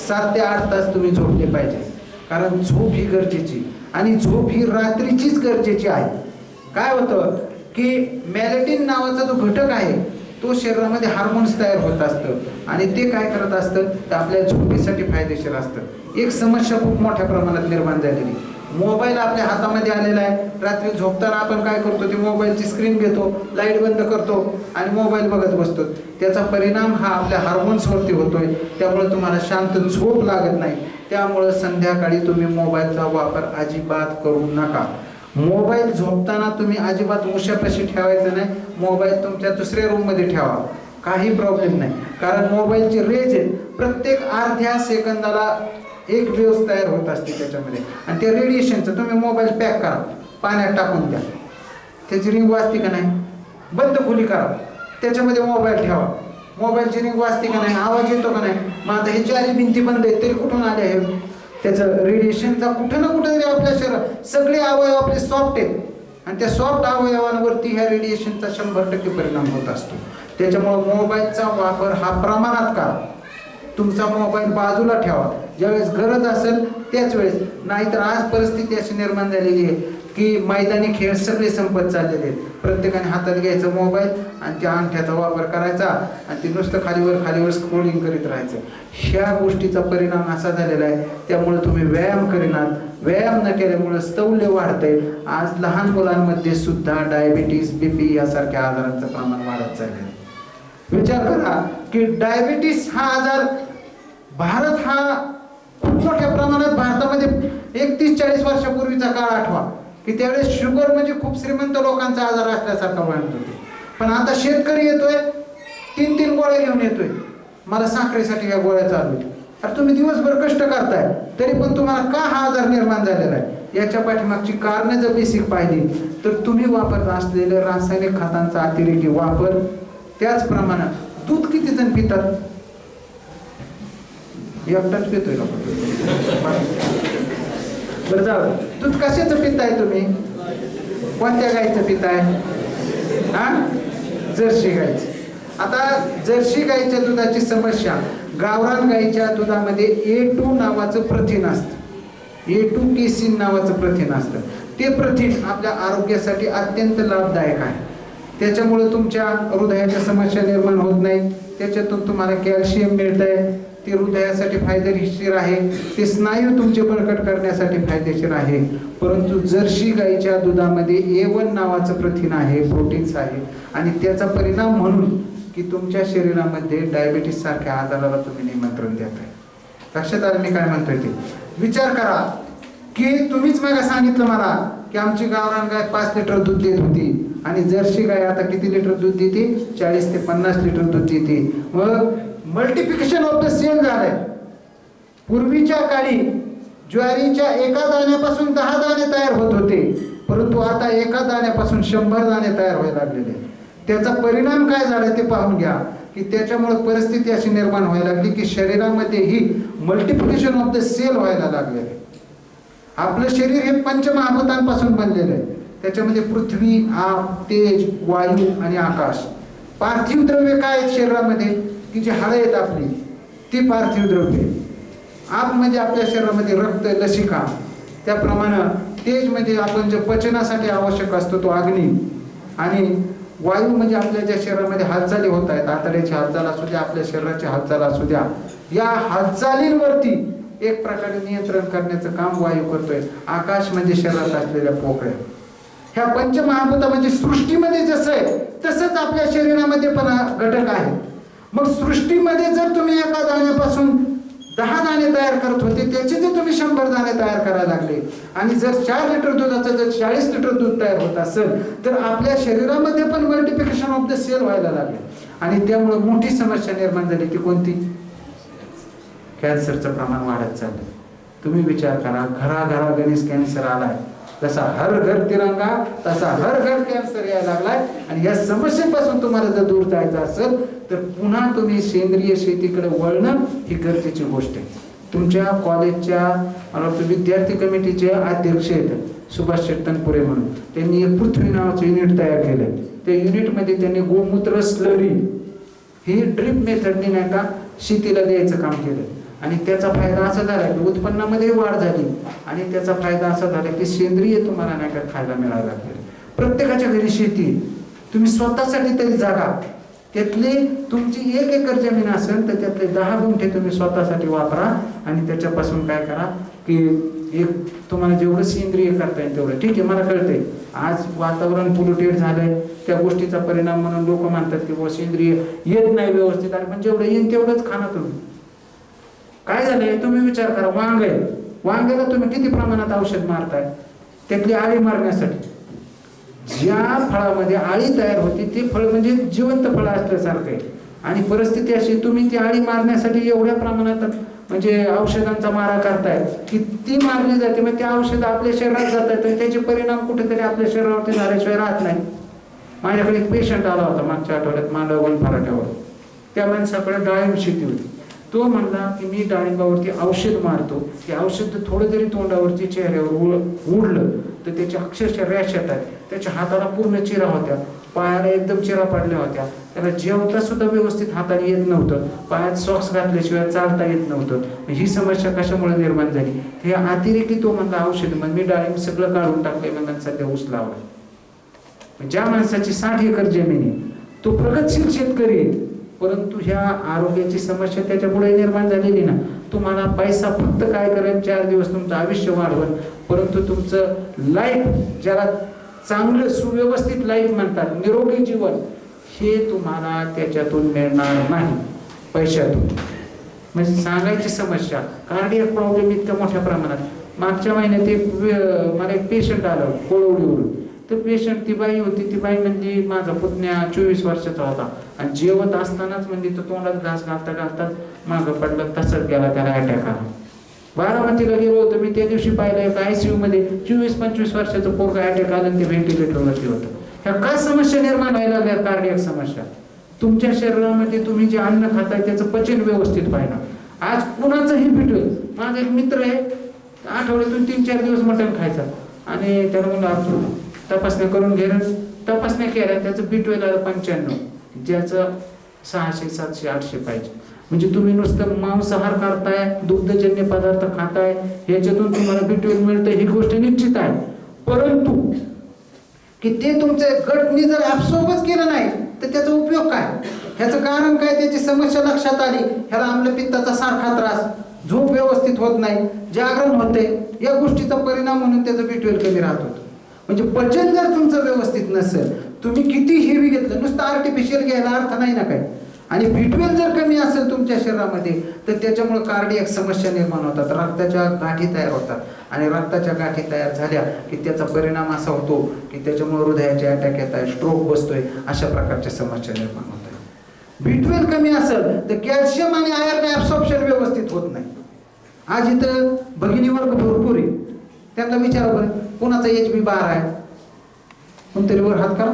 7 ते 8 तास तुम्ही झोपले पाहिजे. कारण झोप ही गरजेची, आणि झोप ही रात्रीचीच गरजेची आहे. काय होतं की मेलेटिन नावाचा जो घटक आहे तो शरीरामध्ये हार्मोन्स तयार होत असतं, आणि ते काय करत असतं तर आपल्या झोपेसाठी फायदेशीर असतं. एक समस्या खूप मोठ्या प्रमाणात निर्माण झालेली, मोबाईल आपल्या हातामध्ये आलेला आहे. रात्री झोपताना आपण काय करतो, ती मोबाईलची स्क्रीन घेतो, लाईट बंद करतो आणि मोबाईल बघत बसतो. त्याचा परिणाम हा आपल्या हार्मोन्सवरती होतोय. त्यामुळे तुम्हाला शांत झोप लागत नाही. त्यामुळं संध्याकाळी तुम्ही मोबाईलचा वापर अजिबात करू नका. मोबाईल झोपताना तुम्ही अजिबात उशापाशी ठेवायचा नाही. मोबाईल तुमच्या दुसऱ्या रूममध्ये ठेवा, काही प्रॉब्लेम नाही. कारण मोबाईलचे रेज आहेत, प्रत्येक अर्ध्या सेकंदाला एक वेव्ह तयार होत असते त्याच्यामध्ये, आणि त्या रेडिएशनचं तुम्ही मोबाईल पॅक करा, पाण्यात टाकून द्या, त्याची रिंग वाजती का नाही, बंद खोली करा, त्याच्यामध्ये मोबाईल ठेवा, मोबाईलची रिंग वाजती का नाही, आवाज येतो का नाही. मग आता हे चारी भिंती बंद आहेत तरी कुठून आले आहे, त्याचं रेडिएशनचा कुठं ना कुठं तरी आपल्या शरीरात, सगळे अवयव आपले सॉफ्ट आहेत, आणि त्या सॉफ्ट अवयवांवरती ह्या रेडिएशनचा 100% परिणाम होत असतो. त्याच्यामुळे मोबाईलचा वापर हा प्रमाणात करा. तुमचा मोबाईल बाजूला ठेवा, ज्यावेळेस गरज असेल त्याच वेळेस. नाहीतर आज परिस्थिती अशी निर्माण झालेली आहे की मैदानी खेळ सगळे संपत चाललेले आहेत. प्रत्येकाने हातात घ्यायचं मोबाईल आणि त्या अंगठ्याचा वापर करायचा, आणि ते नुसतं खालीवर स्क्रोलिंग करीत राहायचं. ह्या गोष्टीचा परिणाम असा झालेला आहे. त्यामुळे तुम्ही व्यायाम करीनात, व्यायाम न केल्यामुळे स्थौल्य वाढतंय. आज लहान मुलांमध्ये सुद्धा डायबिटीस, BP यासारख्या आजारांचं प्रमाण वाढत चाललेलं आहे. विचार करा की डायबिटीस हा आजार भारत हा खूप मोठ्या प्रमाणात, भारतामध्ये 31-40 वर्षापूर्वीचा काळ आठवा की त्यावेळेस शुगर म्हणजे खूप श्रीमंत लोकांचा आजार असल्यासारखा वाटत होते. पण आता शेतकरी येतोय 3-3 गोळ्या घेऊन येतोय, मला साखरेसाठी ह्या गोळ्या चालू आहेत. अरे तुम्ही दिवसभर कष्ट करताय तरी पण तुम्हाला का हा आजार निर्माण झालेला आहे? याच्या पाठीमागची कारणं जर बेसिक पाहिली तर तुम्ही वापरत असलेले रासायनिक खतांचा अतिरेकी वापर. त्याचप्रमाणे दूध किती जण पितात? एकटाच पितोय का? बरं जाऊ, दूध कशाचं पिताय तुम्ही? कोणत्या गाईचं पिताय? जर्सी गाईचं. आता जर्सी गाईच्या दुधाची समस्या, गावरान गाईच्या दुधामध्ये A2 नावाचं प्रथिन असतं, A2 केसिन नावाचं प्रथिन असतं. ते प्रथिन आपल्या आरोग्यासाठी अत्यंत लाभदायक आहे. त्याच्यामुळे तुमच्या हृदयाच्या समस्या निर्माण होत नाही. त्याच्यातून तुम्हाला कॅल्शियम मिळतंय, ते हृदयासाठी फायदेशीर आहे, ते स्नायू तुमचे बळकट करण्यासाठी फायदेशीर आहे. परंतु जर्सी गाईच्या दुधामध्ये A1 नावाचं प्रथिन आहे, प्रोटीन्स आहे, आणि त्याचा परिणाम म्हणून की तुमच्या शरीरामध्ये डायबिटीस सारख्या आजाराला तुम्ही निमंत्रण देताय. लक्षात आलं मी काय म्हणतोय ते? विचार करा की तुम्हीच मला सांगितलं मला की आमची गावरान गाय 5 लिटर दूध देत होती, आणि जर्सी गाय आता किती लिटर दूध देते? 40 ते 50 लिटर दूध देते. मग मल्टिप्लिकेशन ऑफ द सेल झालंय. पूर्वीच्या काळी ज्वारीच्या एका दाण्यापासून 10 दाणे तयार होत होते, परंतु आता एका दाण्यापासून 100 दाणे तयार व्हायला लागलेले. त्याचा परिणाम काय झाला ते पाहून घ्या की त्याच्यामुळे परिस्थिती अशी निर्माण व्हायला लागली की शरीरामध्ये ही मल्टिप्लिकेशन ऑफ द सेल व्हायला लागलेले. आपलं शरीर हे पंचमहाभूतांपासून बनलेलं आहे. त्याच्यामध्ये पृथ्वी, आप, तेज, वायू आणि आकाश. पार्थिव द्रव्य काय आहेत शरीरामध्ये? की जी हाडं आहेत आपली, ती पार्थिव द्रव्य. आप म्हणजे आपल्या शरीरामध्ये रक्त, लसिका. त्याप्रमाणे तेज म्हणजे आपण जे पचनासाठी आवश्यक असतो तो अग्नी, आणि वायू म्हणजे आपल्या ज्या शरीरामध्ये हालचाली होत आहेत, आतड्याची हालचाल असू द्या, आपल्या शरीराची हालचाल असू द्या, या हालचालींवरती एक प्रकारे नियंत्रण करण्याचं काम वायू करतोय. आकाश म्हणजे शरीरात असलेल्या पोकळ्या. ह्या पंचमहाभूत म्हणजे सृष्टीमध्ये जसं आहे तसंच आपल्या शरीरामध्ये पण घटक आहेत. मग सृष्टीमध्ये जर तुम्ही एका दाण्यापासून 10 दाणे तयार करत होते, त्याचे जर तुम्ही 100 दाणे तयार करायला लागले, आणि जर 4 लिटर दुधाचं जर 40 लिटर दूध तयार होत असेल, तर आपल्या शरीरामध्ये पण मल्टिप्लिकेशन ऑफ द सेल व्हायला लागले. आणि त्यामुळे मोठी समस्या निर्माण झाली. ती कोणती? कॅन्सरचं प्रमाण वाढत चाललं. तुम्ही विचार करा, घराघरा गणेश कॅन्सर आलाय. जसा हर घर तिरंगा तसा हर घर कॅन्सर यायला लागलाय. आणि या समस्येपासून तुम्हाला जर दूर जायचं असेल तर पुन्हा तुम्ही सेंद्रिय शेतीकडे वळणं ही गरजेची गोष्ट आहे. तुमच्या कॉलेजच्या मला वाटतं विद्यार्थी कमिटीचे अध्यक्ष आहेत सुभाष तनपुरे म्हणून, त्यांनी एक पृथ्वी नावाचं युनिट तयार केलं. त्या युनिटमध्ये त्यांनी गोमूत्र स्लरी ही ड्रिप मेथडने नाही का शेतीला द्यायचं काम केलं. आणि त्याचा फायदा असा झाला की उत्पन्नामध्ये वाढ झाली आणि त्याचा फायदा असा झाला की सेंद्रिय तुम्हाला नाही का खायला मिळायला लागले. प्रत्येकाच्या घरी शेती, तुम्ही स्वतःसाठी तरी जागा, त्यातली तुमची 1 एकर जमीन असेल तर त्यातले 10 गुंठे तुम्ही स्वतःसाठी वापरा आणि त्याच्यापासून काय करा की एक तुम्हाला जेवढं सेंद्रिय करता येईल तेवढं. ठीक आहे, मला कळतंय आज वातावरण पोल्युटेड झालंय, त्या गोष्टीचा परिणाम म्हणून लोक म्हणतात की बुवा सेंद्रिय येत नाही व्यवस्थित, आणि पण जेवढं येईल तेवढंच खाना तुम्ही. काय झालंय तुम्ही विचार करा, वांग आहे, वांग्याला तुम्ही किती प्रमाणात औषध मारताय त्यातली आळी मारण्यासाठी. ज्या फळामध्ये आळी तयार होती ते फळ म्हणजे जिवंत फळ असल्यासारखं आहे, आणि परिस्थिती अशी तुम्ही ती आळी मारण्यासाठी एवढ्या प्रमाणात म्हणजे औषधांचा मारा करताय की ती मारली जाते. मग त्या औषधं आपल्या शरीरात जातात आणि त्याचे परिणाम कुठेतरी आपल्या शरीरावरती झाल्याशिवाय राहत नाही. माझ्याकडे एक पेशंट आला होता मागच्या आठवड्यात मांडवगण फराट्यावर. त्या माणसाकडे डाळिंब शेती होती. तो म्हणला की मी डाळिंबावरती औषध मारतो, ते औषध थोडं जरी तोंडावरती चेहऱ्यावर उडलं तर त्याची अक्षरशः रॅश येतात. त्याच्या हाताला पूर्ण चिरा होत्या, पायाला एकदम चिरा पडल्या होत्या, त्याला जेवता सुद्धा व्यवस्थित हाताला येत नव्हतं, पायात सॉक्स घातल्याशिवाय चालता येत नव्हतं. ही समस्या कशामुळे निर्माण झाली? हे अतिरेकी तो म्हणला औषध, मग मी डाळिंब सगळं काढून टाकलंय, मग सध्या ऊस लावला. ज्या माणसाची 60 एकर जमीन आहे तो प्रगतशील शेतकरी आहे, परंतु ह्या आरोग्याची समस्या त्याच्यामुळे निर्माण झालेली ना. तुम्हाला पैसा फक्त काय करेल, 4 दिवस तुमचं आयुष्य वाढवेल, परंतु तुमचं लाईफ, ज्याला चांगलं सुव्यवस्थित लाईफ म्हणतात, निरोगी जीवन, हे तुम्हाला त्याच्यातून मिळणार नाही पैशातून. म्हणजे सांगायची समस्या, कार्डियक प्रॉब्लेम इतक्या मोठ्या प्रमाणात. मागच्या महिन्यात मला एक पेशंट आलं कोळवडीवरून. तर पेशंट ती बाई होती, ती बाई म्हणजे माझा पुतण्या 24 वर्षाचा होता, आणि जेवत असतानाच म्हणजे तो तोंडात घास घालता घालताच मागं पडला, तसंच गेला, त्याला अटॅक आला. बारामतीला गेलो होतो मी त्या दिवशी, पाहिलं एका ICU मध्ये 24-25 वर्षाचं पोरगा अटॅक आला आणि ते व्हेंटिलेटरवरती होतं. ह्या काय समस्या निर्माण व्हायला लागल्या? कार्डियक समस्या. तुमच्या शरीरामध्ये तुम्ही जे अन्न खाताय त्याचं पचन व्यवस्थित पाहिजे. आज कुणाचंही भेटवेल, माझा एक मित्र आहे, आठवड्यातून 3-4 दिवस मटण खायचा, आणि त्याला म्हणून तपासण्या करून गेलं, तपासण्या केल्या, त्याचं B12 आलं 95, ज्याचं 600, 700, 800 पाहिजे. म्हणजे तुम्ही नुसतं मांसाहार करताय, दुग्धजन्य पदार्थ खाताय, ह्याच्यातून तुम्हाला B12 मिळतं ही गोष्ट निश्चित आहे, परंतु की ते तुमच्या गटनी जर ऍब्सॉर्बच केलं नाही तर त्याचा उपयोग काय? ह्याचं कारण काय? त्याची समस्या लक्षात आली, ह्याला आम्लपित्ताचा सारखा त्रास, झोप व्यवस्थित होत नाही, जागरण होते, या गोष्टीचा परिणाम म्हणून त्याचं B12 कमी राहत होतं. म्हणजे पचन जर तुमचं व्यवस्थित नसेल, तुम्ही किती हेवी घेतलं, नुसतं आर्टिफिशियल घ्यायला अर्थ नाही ना काय. आणि B12 जर कमी असेल तुमच्या शरीरामध्ये तर त्याच्यामुळे कार्डियक समस्या निर्माण होतात, रक्ताच्या गाठी तयार होतात, आणि रक्ताच्या गाठी तयार झाल्या की त्याचा परिणाम असा होतो की त्याच्यामुळे हृदयाचे अटॅक येत आहे, स्ट्रोक बसतोय, अशा प्रकारच्या समस्या निर्माण होत आहेत. B12 कमी असेल तर कॅल्शियम आणि आयर्न ऍब्सॉर्प्शन व्यवस्थित होत नाही. आज इथं भगिनी वर्ग भरपूर आहे, त्यांना विचारा बरं कोणाचा HB 12 आहे, कोणतरी वर हात करा,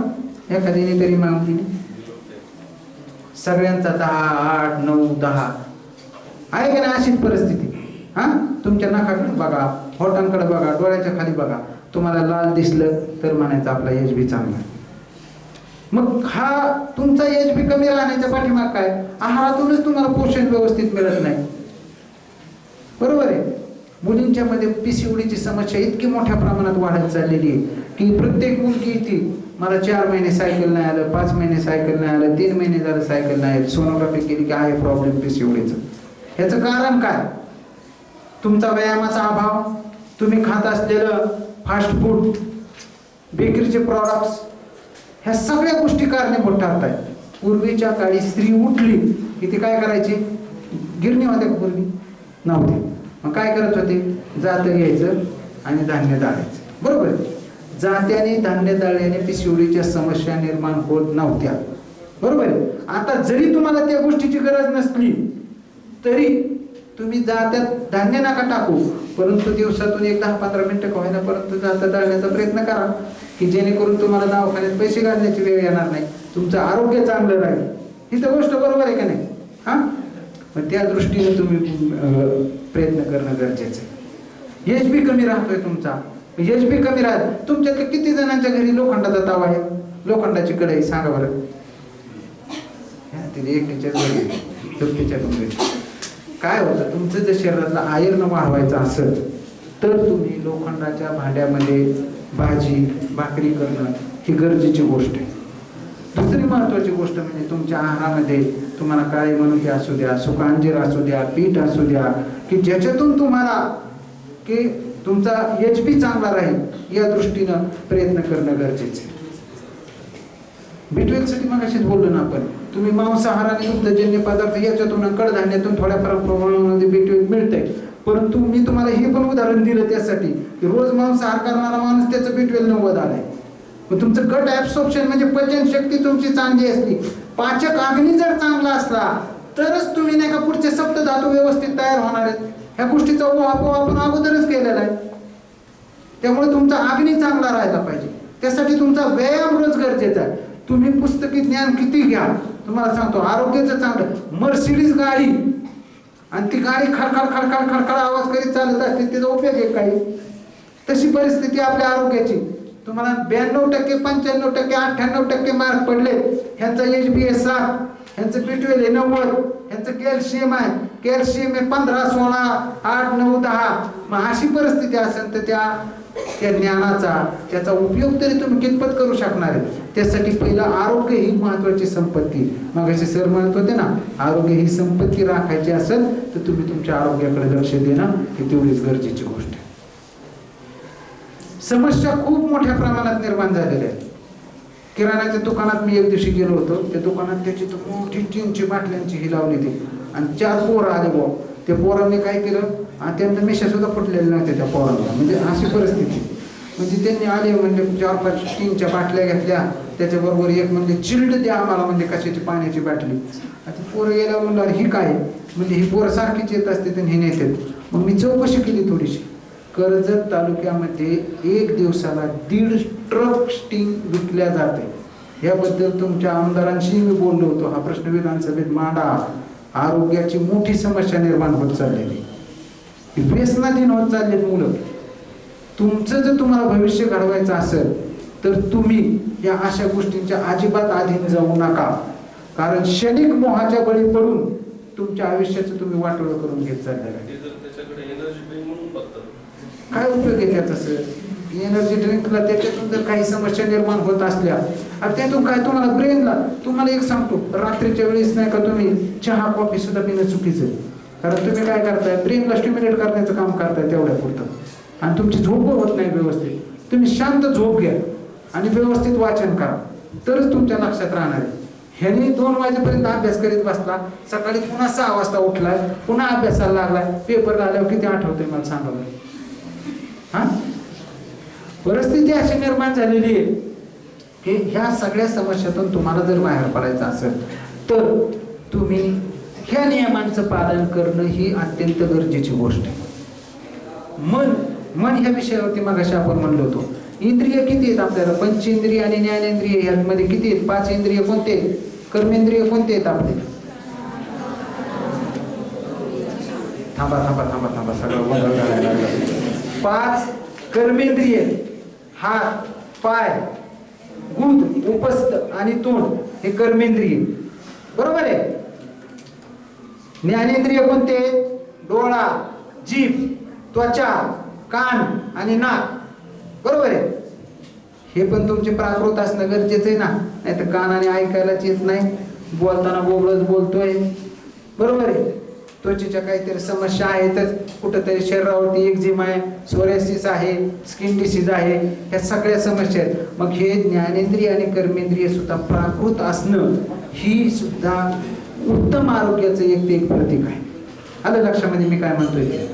एखाद्याने तरी मागणी. सगळ्यांचा 10, 8, 9, 10 आहे का नाही? अशीच परिस्थिती. तुमच्या नाकाकडे बघा, होटांकडे बघा, डोळ्याच्या खाली बघा, तुम्हाला लाल दिसलं तर म्हणायचं आपला HB चांगला. मग हा तुमचा HB कमी राहण्याच्या पाठीमाग काय? आहारातूनच तुम्हाला पोषण व्यवस्थित मिळत नाही, बरोबर आहे. मुलींच्या मध्ये PCODची समस्या इतकी मोठ्या प्रमाणात वाढत चाललेली आहे की प्रत्येक मुलगी ती मला 4 महिने सायकल नाही आलं, 5 महिने सायकल नाही आलं, 3 महिने झालं सायकल नाही आलं, सोनोग्राफी केली की आहे प्रॉब्लेम PCODचं. ह्याचं कारण काय? तुमचा व्यायामाचा अभाव, तुम्ही खात असलेलं फास्ट फूड, बेकरीचे प्रॉडक्ट्स, ह्या सगळ्या गोष्टी कारणीभूत ठरतात. पूर्वीच्या काळी स्त्री उठली की ती काय करायची? गिरणी होत्या का पूर्वी? नव्हती. मग काय करत होते? जातं घ्यायचं आणि धान्य दाळायचं, बरोबर आहे. जात्याने धान्य दाळल्याने PCODच्या समस्या निर्माण होत नव्हत्या, बरोबर आहे. आता जरी तुम्हाला त्या गोष्टीची गरज नसली तरी तुम्ही जात्यात धान्य नका टाकू, परंतु दिवसातून एक 10-15 मिनिटं का होईना परंतु जाता दळण्याचा प्रयत्न करा, की जेणेकरून तुम्हाला दवाखान्यात पैसे घालण्याची वेळ येणार नाही, तुमचं आरोग्य चांगलं राहील. ही तर गोष्ट बरोबर आहे का नाही? मग त्या दृष्टीने तुम्ही प्रयत्न करणं गरजेचं आहे. एच बी कमी राहतोय तुमचा, एच बी कमी राहत. तुमच्यातले किती जणांच्या घरी लोखंडाचा तावा आहे, लोखंडाची कढई? सांगा बरं. तिथे एकटीच्याच घरी, दुसरीच्या घरी. काय होतं, तुमचं जर शरीरातला आयर्न वाढवायचं असेल तर तुम्ही लोखंडाच्या भांड्यामध्ये भाजी भाकरी करणं ही गरजेची गोष्ट आहे. दुसरी महत्वाची गोष्ट म्हणजे तुमच्या आहारामध्ये तुम्हाला काळे मनुके असू द्या, सुका अंजीर असू द्या, पीठ असू द्या, की ज्याच्यातून तुम्हाला की तुमचा एच पी चांगला राहील या दृष्टीनं प्रयत्न करणं गरजेचं आहे. B12 साठी मग अशीच बोललो ना आपण, तुम्ही मांसाहार आणि दुग्धजन्य पदार्थ याच्यातून कडधान्यातून थोड्या प्रमाणामध्ये B12 मिळतंय, परंतु मी तुम्हाला हे पण उदाहरण दिलं त्यासाठी की रोज मांसाहार करणारा माणूस त्याचं B12 90 आलंय. मग तुमचं गट ऍब्सॉर्प्शन म्हणजे पचन शक्ती तुमची चांगली असली, पाचक अग्नी जर चांगला असला तरच तुम्ही नाही का पुढचे सप्तधातू व्यवस्थित तयार होणार आहेत. ह्या गोष्टीचा उहापोह आपण अगोदरच केलेला आहे. त्यामुळे तुमचा अग्नी चांगला राहायला पाहिजे, त्यासाठी तुमचा व्यायाम रोज गरजेचा आहे. तुम्ही पुस्तकी ज्ञान किती घ्या, तुम्हाला सांगतो आरोग्याचं चांगलं. मर्सिडीज गाडी आणि ती गाडी खडखड खडखड खडखड आवाज करीत चालत असते, त्याचा उपयोग आहे काही? तशी परिस्थिती आपल्या आरोग्याची. तुम्हाला 92%, 95%, 98% मार्क पडले, ह्यांचा HbA 7, ह्यांचं B12 आहे 90, ह्यांचं कॅल्शियम आहे, कॅल्शियम आहे 15, 16, 8, 9, 10. मग अशी परिस्थिती असेल तर त्या ज्ञानाचा त्याचा उपयोग तरी तुम्ही कितपत करू शकणार आहे? त्यासाठी पहिलं आरोग्य ही महत्वाची संपत्ती. मग असे सर म्हणत होते ना, आरोग्य ही संपत्ती राखायची असेल तर तुम्ही तुमच्या आरोग्याकडे लक्ष देणं ही तेवढीच गरजेची गोष्ट आहे. समस्या खूप मोठ्या प्रमाणात निर्माण झालेल्या आहेत. किराणाच्या दुकानात मी एक दिवशी गेलो होतो, त्या दुकानात त्याची मोठी चीनची बाटल्यांची ही लावली ती आणि 4 पोरं आले बुवा. त्या पोरांनी काय केलं, आणि त्यांना मिशा सुद्धा फुटलेले नव्हते त्या पोरांना, म्हणजे अशी परिस्थिती. म्हणजे त्यांनी आले म्हणजे 4-5 टीनच्या बाटल्या घेतल्या, त्याच्याबरोबर एक म्हणजे चिल्ड द्या आम्हाला, म्हणजे कशाची पाण्याची बाटली. आता पोरं गेल्या म्हणलं ही काय, म्हणजे ही पोरं सारखीच येत असते आणि हे नेतात. मग मी चौकशी केली थोडीशी. कर्जत तालुक्यामध्ये एक दिवसाला 1.5 ट्रक स्टिंग विकल्या जाते. याबद्दल तुमच्या आमदारांशी मी बोललो होतो, हा प्रश्न विधानसभेत मांडा. आरोग्याची मोठी समस्या निर्माण होत चाललेली, व्यसनाधीन होत चाललेली मुलं. तुमचं जर तुम्हाला भविष्य घडवायचं असेल तर तुम्ही या अशा गोष्टींच्या अजिबात अधीन जाऊ नका, कारण क्षणिक मोहाच्या बळी पडून तुमच्या आयुष्याचं तुम्ही वाटोळं करून घेत चाललेलं आहे. काय उपयोग आहे त्याचा सर? एनर्जी ड्रिंकला त्याच्यातून जर काही समस्या निर्माण होत असल्या, आणि त्यातून काय तुम्हाला ब्रेनला, तुम्हाला एक सांगतो, रात्रीच्या वेळेस नाही का तुम्ही चहा कॉफी सुद्धा पिणं चुकीचं आहे. कारण तुम्ही काय करताय, ब्रेनला स्टिम्युलेट करण्याचं काम करताय तेवढ्या पुरतं, आणि तुमची झोप होत नाही व्यवस्थित. तुम्ही शांत झोप घ्या आणि व्यवस्थित वाचन करा, तरच तुमच्या लक्षात राहणार आहे. ह्याने 2 वाजेपर्यंत अभ्यास करीत बसला, सकाळी पुन्हा 6 वाजता उठलाय, पुन्हा अभ्यासाला लागलाय, पेपर झाल्यावर किती आठवतंय मला सांगा बरं? परिस्थिती अशी निर्माण झालेली आहे की ह्या सगळ्या समस्यातून तुम्हाला जर बाहेर पडायचं असेल तर तुम्ही ह्या नियमांचं पालन करणं ही अत्यंत गरजेची गोष्ट आहे. मन ह्या विषयावरती मगाशी आपण म्हणलो होतो. इंद्रिय किती आहेत आपल्याला? पंचेंद्रिय आणि ज्ञानेंद्रिय ह्यामध्ये किती आहेत? 5 इंद्रिय कोणते आहेत? कर्मेंद्रिय कोणते आहेत आपले? थांबा सगळं गोंधळ करायला लागला. 5 कर्मेंद्रिय, हात, पाय, गुद, उपस्थ आणि तोंड हे कर्मेंद्रिय, बरोबर आहे. ज्ञानेंद्रिय कोणते? डोळा, जीभ, त्वचा, कान आणि नाक, बरोबर आहे. हे पण तुमचे प्राकृत असणं गरजेचं आहे ना, नाही तर कानाने ऐकायलाच येत नाही, बोलताना बोबडच बोलतोय, बरोबर आहे. त्वचेच्या काहीतरी समस्या आहेतच, कुठंतरी शरीरावरती एक्झिमा आहे, सोरियासिस आहे, स्किन डिसीज आहे, ह्या सगळ्या समस्या आहेत. मग हे ज्ञानेंद्रिय आणि कर्मेंद्रिय सुद्धा प्राकृत असणं ही सुद्धा उत्तम आरोग्याचं एक प्रतीक आहे. आलं लक्षामध्ये मी काय म्हणतोय?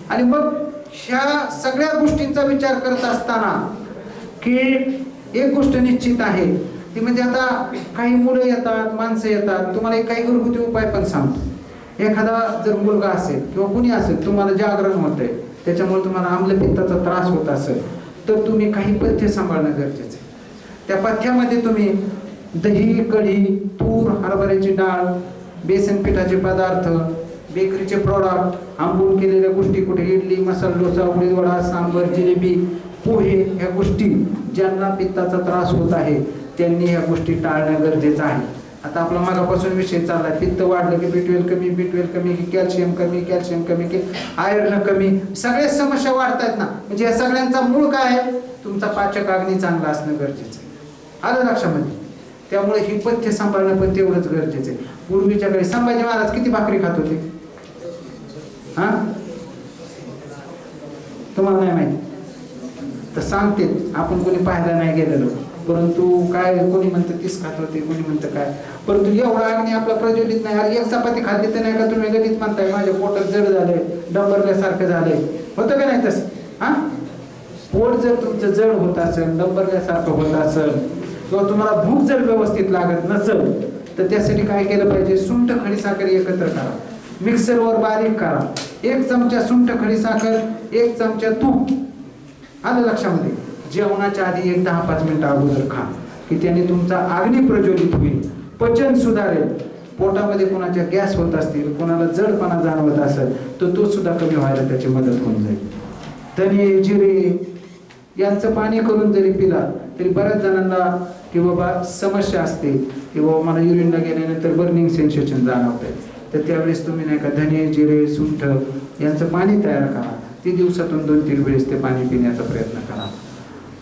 आणि मग ह्या सगळ्या गोष्टींचा विचार करत असताना की एक गोष्ट निश्चित आहे ती म्हणजे, आता काही मुलं येतात, माणसं येतात, तुम्हाला एक काही घरगुती उपाय पण सांगतो एखादा जर मुलगा असेल किंवा कुणी असेल तुम्हाला जागरण होत आहे, त्याच्यामुळे तुम्हाला आम्लपित्ताचा त्रास होत असेल, तर तुम्ही काही पथ्य सांभाळणं गरजेचं आहे. त्या पथ्यामध्ये तुम्ही दही, कढी, तूर, हरभऱ्याची डाळ, बेसन पिठाचे पदार्थ, बेकरीचे प्रॉडक्ट, आंबून केलेल्या गोष्टी, कुठे इडली, मसाला डोसा, उडीद वडा, सांबर, जिलेबी, पोहे, ह्या गोष्टी ज्यांना पित्ताचा त्रास होत आहे त्यांनी ह्या गोष्टी टाळणं गरजेचं आहे. आता आपला मागापासून विषय चाललाय, पित्त वाढलं की बी12 कमी की कॅल्शियम कमी की आयर्न कमी, सगळ्याच समस्या वाढतायत ना. म्हणजे या सगळ्यांचा मूळ काय आहे? तुमचा पाचक अग्नी चांगला असणं गरजेचं आहे. आलं लक्षामध्ये? त्यामुळे ही पथ्य सांभाळणं पण तेवढंच गरजेचं आहे. पूर्वीच्या काळी संभाजी महाराज किती भाकरी खात होते? हा, तुम्हाला नाही माहिती तर सांगते, आपण कोणी पाहायला नाही गेलेलो, परंतु काय कोणी म्हणतं 30 खात होते, कोणी म्हणतं काय, परंतु एवढा अग्नी आपला प्रज्वलित नाही. अरे एक चपाती खाल्ली तर नाही का तुम्ही लगेच म्हणताय माझ्या पोटात जड झालंय, डंबरल्यासारखं झालंय, होतं का नाही तसं? हा, पोट जर तुमचं जड होत असेल, डंबरल्यासारखं होत असेल, किंवा तुम्हाला भूक जर व्यवस्थित लागत नसेल, तर त्यासाठी काय केलं पाहिजे? सुंठ खडीसाखर एकत्र करा, मिक्सरवर बारीक करा, 1 चमचा सुंठ खडीसाखर, 1 चमचा तूप. आलं लक्षामध्ये? जेवणाच्या आधी 10-5 मिनिटं अगोदर खा, की त्याने तुमचा अग्नी प्रज्वलित होईल, पचन सुधारेल, पोटामध्ये कोणाच्या गॅस होत असतील, कोणाला जडपणा जाणवत असेल तर तो सुद्धा कमी व्हायला त्याची मदत होऊन जाईल. धने, जिरे यांचं पाणी करून जरी पिला तरी बऱ्याच जणांना की बाबा समस्या असते की बाबा मला युरिनला गेल्यानंतर बर्निंग सेन्सेशन जाणवतंय, तर त्यावेळेस तुम्ही नाही का धने, जिरे, सुंठ यांचं पाणी तयार करा. ते दिवसातून 2-3 वेळेस ते पाणी पिण्याचा प्रयत्न करा.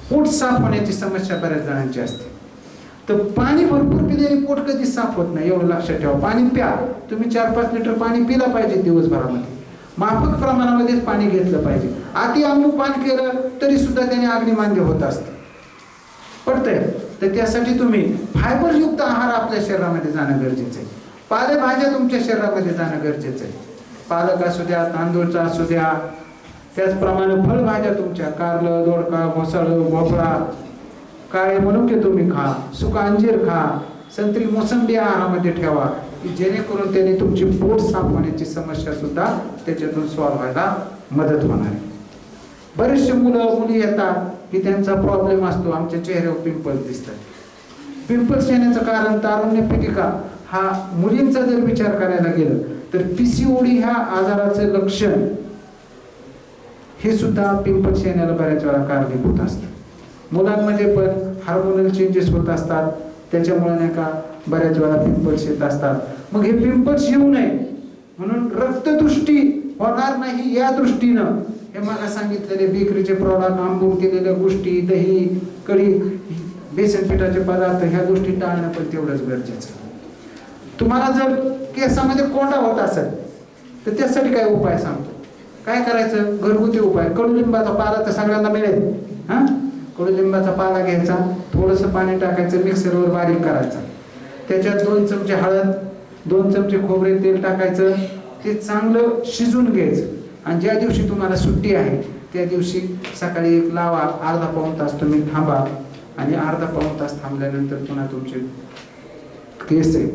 पोट साफ होण्याची समस्या बऱ्याच जणांची असते, तर पाणी भरपूर पिल्याने पोट कधीच साफ होत नाही, एवढं लक्षात ठेवा. पाणी प्या, तुम्ही 4-5 लिटर पाणी पिला पाहिजे दिवसभरामध्ये, माफक प्रमाणामध्येच पाणी घेतलं पाहिजे. अति आंबू पान केलं तरी सुद्धा त्याने अग्निमांद्य होत असतं, पडतंय. तर त्यासाठी तुम्ही फायबरयुक्त आहार आपल्या शरीरामध्ये जाणं गरजेचं आहे. पालेभाज्या तुमच्या शरीरामध्ये जाणं गरजेचं आहे. पालक असू द्या, तांदूळचा असू द्या, त्याचप्रमाणे फळभाज्या तुमच्या कारलं, दोडका, घोसाळं, भोपळा, काळे मनुके तुम्ही खा, सुका अंजीर खा, संत्री, मोसंबी आहारामध्ये ठेवा, की जेणेकरून त्याने तुमची पोट साफ होण्याची समस्या सुद्धा त्याच्यातून सॉल्व्ह व्हायला मदत होणार आहे. बरेचसे मुलं मुली येतात की त्यांचा प्रॉब्लेम असतो, आमच्या चेहऱ्यावर पिंपल्स दिसतात. पिंपल्स येण्याचं कारण तारुण्य पिटिका हा मुलींचा जर विचार करायला गेलं तर PCOD ह्या आजाराचं लक्षण हे सुद्धा पिंपल्स येण्याला बऱ्याच वेळा कारणीभूत असतं. मुलांमध्ये पण हार्मोनल चेंजेस होत असतात, त्याच्यामुळे नाही का बऱ्याच वेळा पिंपल्स येत असतात. मग हे पिंपल्स येऊ नये म्हणून रक्तदृष्टी होणार नाही या दृष्टीनं हे मला सांगितलेले बेकरीचे प्रॉडक्ट, आंबून केलेल्या गोष्टी, दही, कढी, बेसन पिठाचे पदार्थ ह्या गोष्टी टाळणं पण तेवढंच गरजेचं. तुम्हाला जर केसामध्ये कोंडा होत असेल तर त्यासाठी काय उपाय सांगतो. काय करायचं? घरगुती उपाय. कडुलिंबाचा पाला तर सगळ्यांना मिळेल. हा, कडुलिंबाचा पाला घ्यायचा, थोडंसं पाणी टाकायचं, मिक्सरवर बारीक करायचं, त्याच्यात 2 चमचे हळद, 2 चमचे खोबरे तेल टाकायचं, ते चांगलं शिजून घ्यायचं. आणि ज्या दिवशी तुम्हाला सुट्टी आहे त्या दिवशी सकाळी एक लावा, अर्धा-पाऊण तास तुम्ही थांबा, आणि अर्धा-पाऊण तास थांबल्यानंतर पुन्हा तुमचे केस आहे